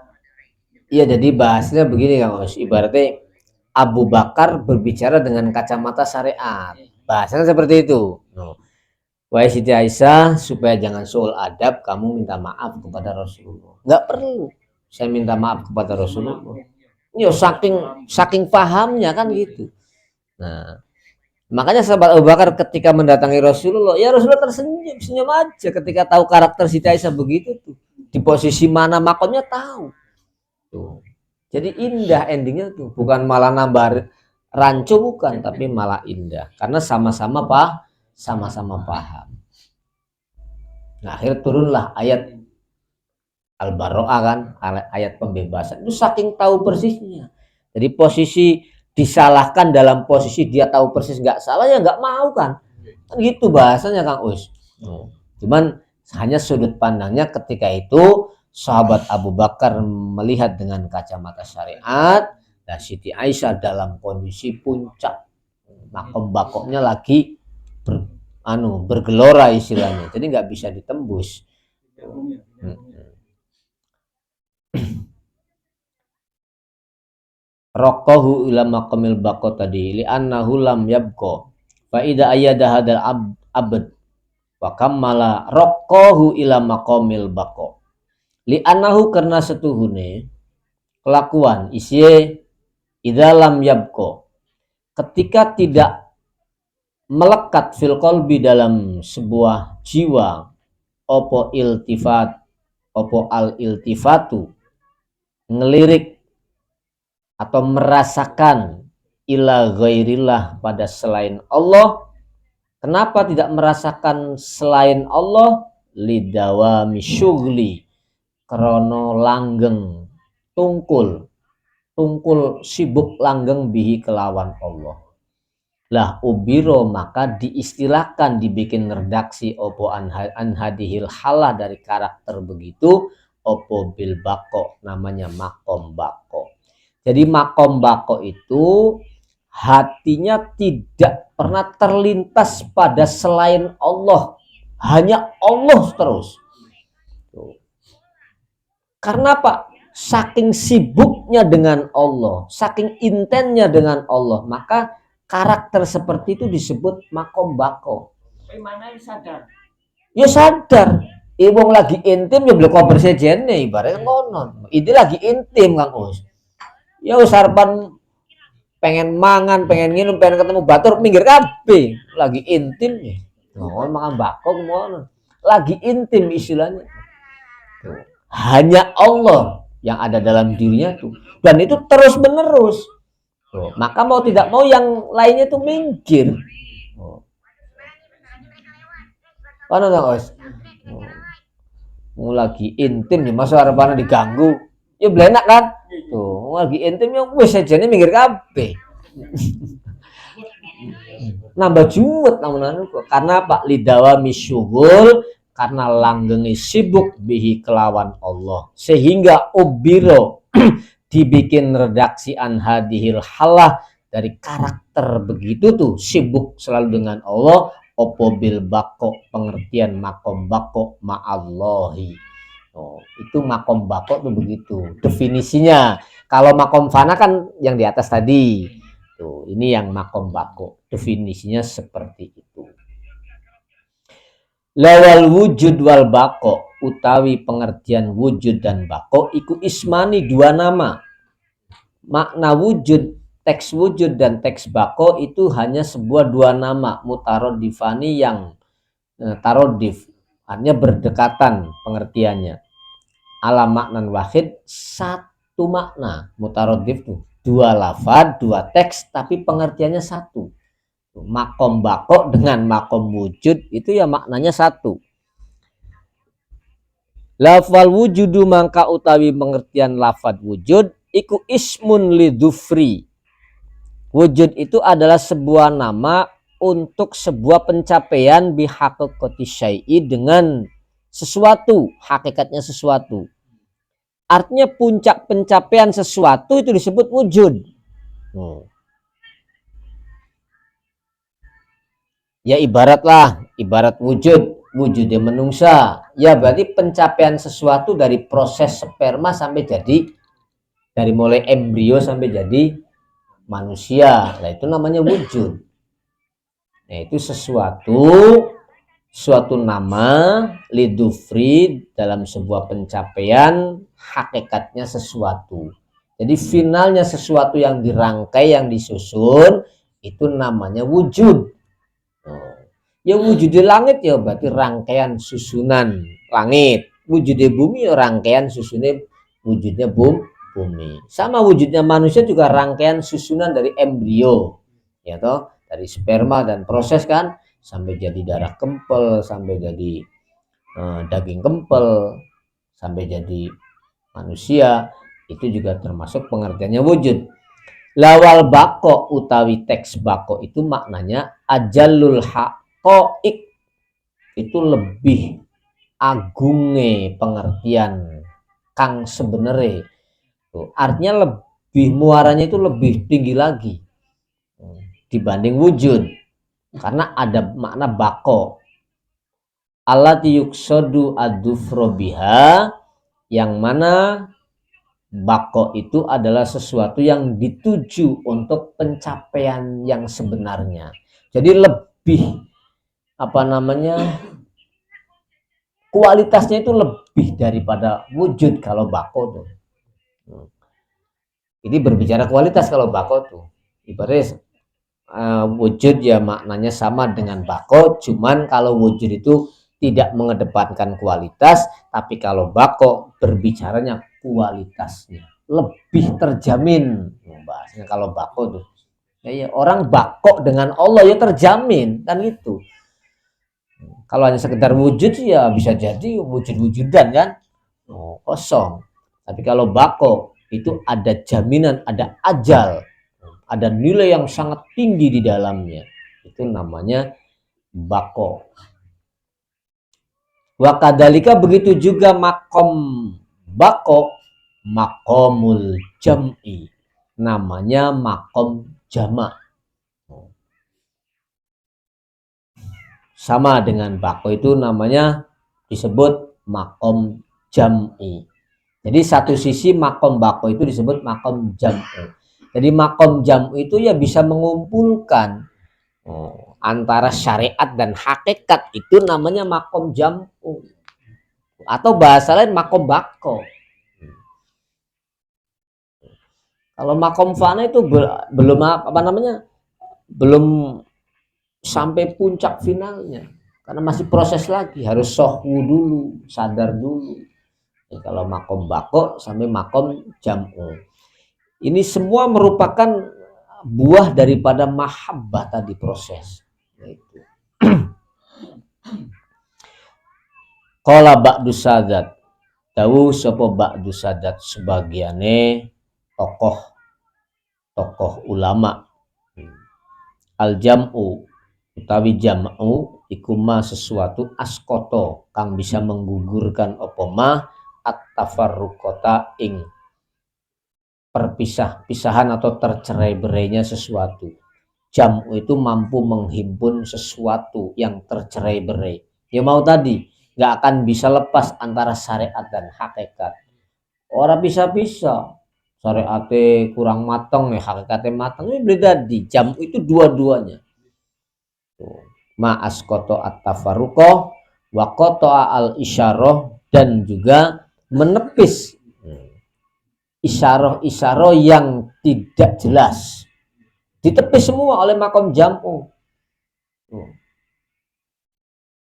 Iya, jadi bahasnya begini Kang Os, ibaratnya Abu Bakar berbicara dengan kacamata syariat, bahasanya seperti itu. Wahai Siti Aisyah, supaya jangan soal adab, kamu minta maaf kepada Rasulullah. Nggak perlu saya minta maaf kepada Rasulullah. Yo saking pahamnya kan gitu. Nah, makanya sahabat Abu Bakar ketika mendatangi Rasulullah, ya Rasulullah tersenyum, senyum aja ketika tahu karakter Siti Aisyah begitu tuh. Di posisi mana makamnya tahu. Tuh. Jadi indah endingnya tuh, bukan malah nambah rancu bukan, tapi malah indah karena sama-sama paham. Nah, akhirnya turunlah ayat Al-Baro'ah kan, ayat pembebasan. Itu saking tahu persisnya. Jadi posisi disalahkan dalam posisi dia tahu persis nggak salah ya nggak mau kan. Kan gitu bahasanya Kang Us. Cuman hanya sudut pandangnya ketika itu sahabat Abu Bakar melihat dengan kacamata syariat dan Siti Aisyah dalam kondisi puncak. Makom bakoknya lagi bergelora istilahnya. Jadi nggak bisa ditembus. Raqahu ila maqamil baqo tadi li annahu lam yabqa fa idza ayyada hadal abd wa kammala raqahu ila maqamil baqo li annahu karena setuhune kelakuan isye idza lam yabqa ketika tidak melekat fil qalbi dalam sebuah jiwa opo iltifat opo al iltifatu ngelirik atau merasakan ila ghairillah pada selain Allah. Kenapa tidak merasakan selain Allah? Lidawami syughli krono langgeng tungkul tungkul sibuk langgeng bihi kelawan Allah. Lah ubiro maka diistilahkan dibikin redaksi opo anhadihil halah dari karakter begitu opo bil bako, namanya makom bako. Jadi makom bako itu hatinya tidak pernah terlintas pada selain Allah, hanya Allah terus. Karena apa? Saking sibuknya dengan Allah, saking intennya dengan Allah, maka karakter seperti itu disebut makom bako. Mana sadar? Ya sadar. Wong lagi intim ya beli koper sejene ibaratnya ngono. Ini lagi intim Kang Us. Ya usarpan pengen mangan, pengen nginum, pengen ketemu batur minggir kabeh. Lagi intim ya. Oh, makan bako ngono. Lagi intim istilahnya. Hanya Allah yang ada dalam dirinya tuh. Dan itu terus menerus. Maka mau tidak mau yang lainnya tuh minggir. Mana Os? Lagi intim nih, masa harapannya diganggu. Ya blenak kan? Tuh, lagi intim ya wis ajane minggir kabeh. Nambah juwet namun karena Pak lidawa misyughul, karena langgengi sibuk bihi kelawan Allah, sehingga ubiro dibikin redaksi anhadihil halah dari karakter begitu tuh sibuk selalu dengan Allah opo bil bako, pengertian makom bako ma'allahi. Itu makom bako tuh begitu definisinya. Kalau makom fana kan yang di atas tadi tuh, ini yang makom bako definisinya seperti itu. Lawal wujud wal bako, utawi pengertian wujud dan bako iku ismani, dua nama. Makna wujud, teks wujud dan teks bako itu hanya sebuah dua nama mutarodifani yang tarodif, artinya berdekatan pengertiannya. Ala maknan wahid, satu makna. Mutarodif tuh dua lafad, dua teks tapi pengertiannya satu. Makom bako dengan makom wujud itu ya maknanya satu. Lafal wujudu mangka utawi pengertian lafad wujud iku ismun lidufri. Wujud itu adalah sebuah nama untuk sebuah pencapaian bihaqiqati syai'i, dengan sesuatu, hakikatnya sesuatu. Artinya puncak pencapaian sesuatu itu disebut wujud. Ya ibarat wujudnya menungsa. Ya berarti pencapaian sesuatu dari proses sperma sampai jadi, dari mulai embrio sampai jadi manusia. Nah itu namanya wujud. Nah itu suatu nama lidufri dalam sebuah pencapaian hakikatnya sesuatu. Jadi finalnya sesuatu yang dirangkai, yang disusun, itu namanya wujud. Ya wujud di langit ya berarti rangkaian susunan langit. Wujud di bumi ya rangkaian susunnya wujudnya bumi. Sama wujudnya manusia juga rangkaian susunan dari embrio, ya toh, dari sperma dan proses kan sampai jadi darah kempel, sampai jadi daging kempel, sampai jadi manusia. Itu juga termasuk pengertiannya wujud. Lawal bako utawi teks bako itu maknanya ajalul haqaiq, itu lebih agunge pengertian kang sebenere. Artinya lebih muaranya itu lebih tinggi lagi dibanding wujud, karena ada makna bako. Allati yuqsadu adufro biha, yang mana bako itu adalah sesuatu yang dituju untuk pencapaian yang sebenarnya. Jadi lebih kualitasnya itu lebih daripada wujud kalau bako tuh. Ini berbicara kualitas kalau bako tuh. Ibaratnya wujud ya maknanya sama dengan bako, cuman kalau wujud itu tidak mengedepankan kualitas, tapi kalau bako berbicaranya kualitasnya lebih terjamin. Bahasanya kalau bako tuh ya orang bako dengan Allah ya terjamin kan itu. Kalau hanya sekedar wujud ya bisa jadi wujud-wujudan kan kosong. Tapi kalau bako itu ada jaminan, ada ajal, ada nilai yang sangat tinggi di dalamnya. Itu namanya bako. Wa kadzalika begitu juga makom bako, makomul jam'i, namanya makom jamak. Sama dengan bako itu namanya disebut makom jam'i. Jadi satu sisi makom bako itu disebut makom jam'i. Jadi makom jam'i itu ya bisa mengumpulkan antara syariat dan hakikat, itu namanya makom jam'u. Atau bahasa lain makom bako. Kalau makom fana itu belum belum sampai puncak finalnya, karena masih proses lagi, harus sohwu dulu, sadar dulu. Kalau makom bako sampai makom jam'u, ini semua merupakan buah daripada mahabbah tadi, proses. Qala ba'du sadat, tahu sapa ba'du sadat, sebagiane tokoh ulama, al jam'u utawi jam'u iku ma sesuatu askoto kang bisa menggugurkan apa ma at-tafarruqata ing perpisahan atau tercerai-berainya sesuatu. Jam'u itu mampu menghimpun sesuatu yang tercerai-berai. Ya mau tadi, nggak akan bisa lepas antara syariat dan hakikat. Orang bisa-bisa syariatnya kurang matang ya, hakikatnya matang, ini beda. Di jam'u itu dua-duanya. Ma askoto at-tafarruqah wa qata'a al-isyarah, dan juga menepis isyarah-isyarah yang tidak jelas, ditepis semua oleh makom jam'u.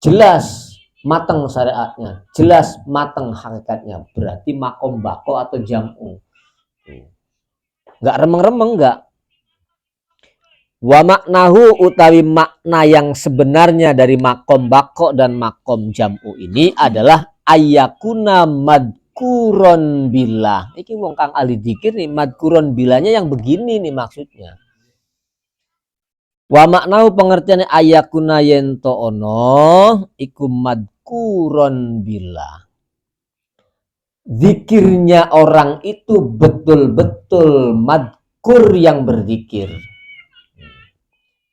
Jelas mateng syariatnya, jelas mateng hakikatnya, berarti makom bako atau jam'u. Enggak remeng-remeng, enggak. Wa maknahu utawi makna yang sebenarnya dari makom bako dan makom jam'u ini adalah ayyakuna madkuron billah. Iki wong kang ahli dzikir nih, madkuron bilahnya yang begini nih maksudnya. Wa maknau pengertiannya ayakuna yento ono iku madkuron billah. Zikirnya orang itu betul-betul madkur, yang berzikir.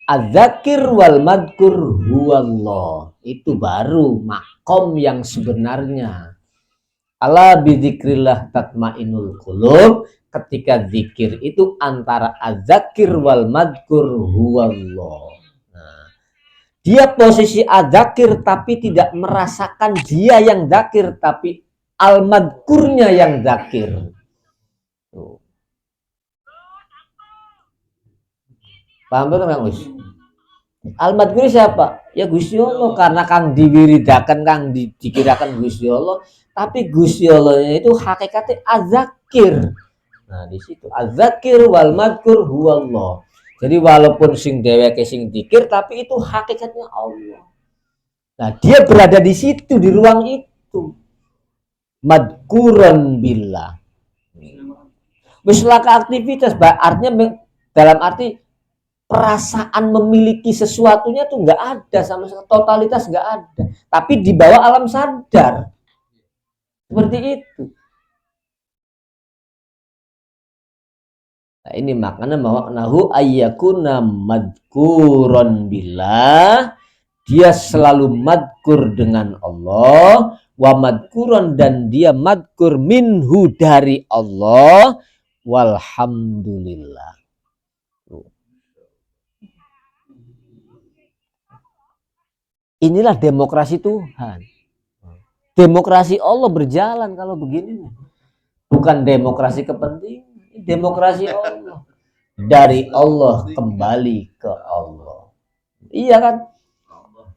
Az-zakir wal madkur huwallah. Itu baru makom yang sebenarnya. Ala bidzikrillah tatmainul qulub. Ketika zikir itu antara az-zakir wal madkur huwallah. Nah, dia posisi az-zakir tapi tidak merasakan dia yang zakir, tapi al-madkurnya yang zakir. Paham betul Kang Gus? Al-madkur siapa? Ya Gusti Allah, karena kang diwiridakan, kang dikirakan Gusti Allah, tapi Gusti Allahnya itu hakikatnya az-zakir. Nah, di situ az-zakir wal madkur huwallah. Jadi walaupun sing dheweke sing dzikir, tapi itu hakikatnya Allah. Nah, dia berada di situ, di ruang itu. Madkuran billah. Wis laka aktivitas, artinya dalam arti perasaan memiliki sesuatunya tuh nggak ada sama sekali, totalitas nggak ada, tapi di bawah alam sadar seperti itu. Nah, ini maknanya maknahu ayyakuna madkuron billah, dia selalu madkur dengan Allah, wa madkuron, dan dia madkur minhu dari Allah, walhamdulillah. Inilah demokrasi Tuhan. Demokrasi Allah berjalan kalau begini. Bukan demokrasi kepentingan, demokrasi Allah. Dari Allah kembali ke Allah. Iya kan?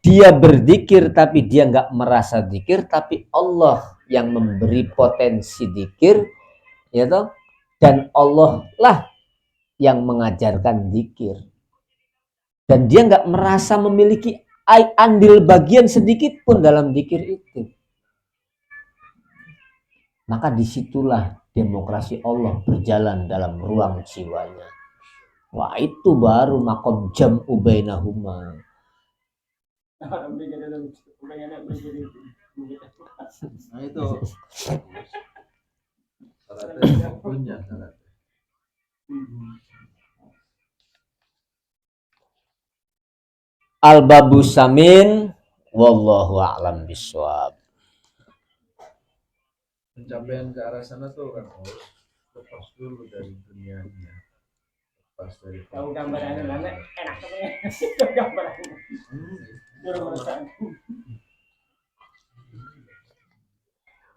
Dia berzikir tapi dia nggak merasa zikir, tapi Allah yang memberi potensi zikir, ya toh? Dan Allah lah yang mengajarkan zikir. Dan dia nggak merasa memiliki andil bagian sedikit pun dalam zikir itu. Maka disitulah demokrasi Allah berjalan dalam ruang jiwanya. Wah, itu baru makom jam'u bainahuma. Orang bikin dalam pengen menjadi Nah itu syaratnya punya syarat. Al-babu samin wallahu a'lam bishawab. Pencapaian ke arah sana tuh kan harus lepas dulu dari dunianya, lepas dari tahu gambarannya mana enak banget gambarannya juru merasa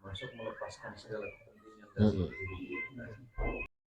masuk melepaskan segala kepentingan dari diri kita.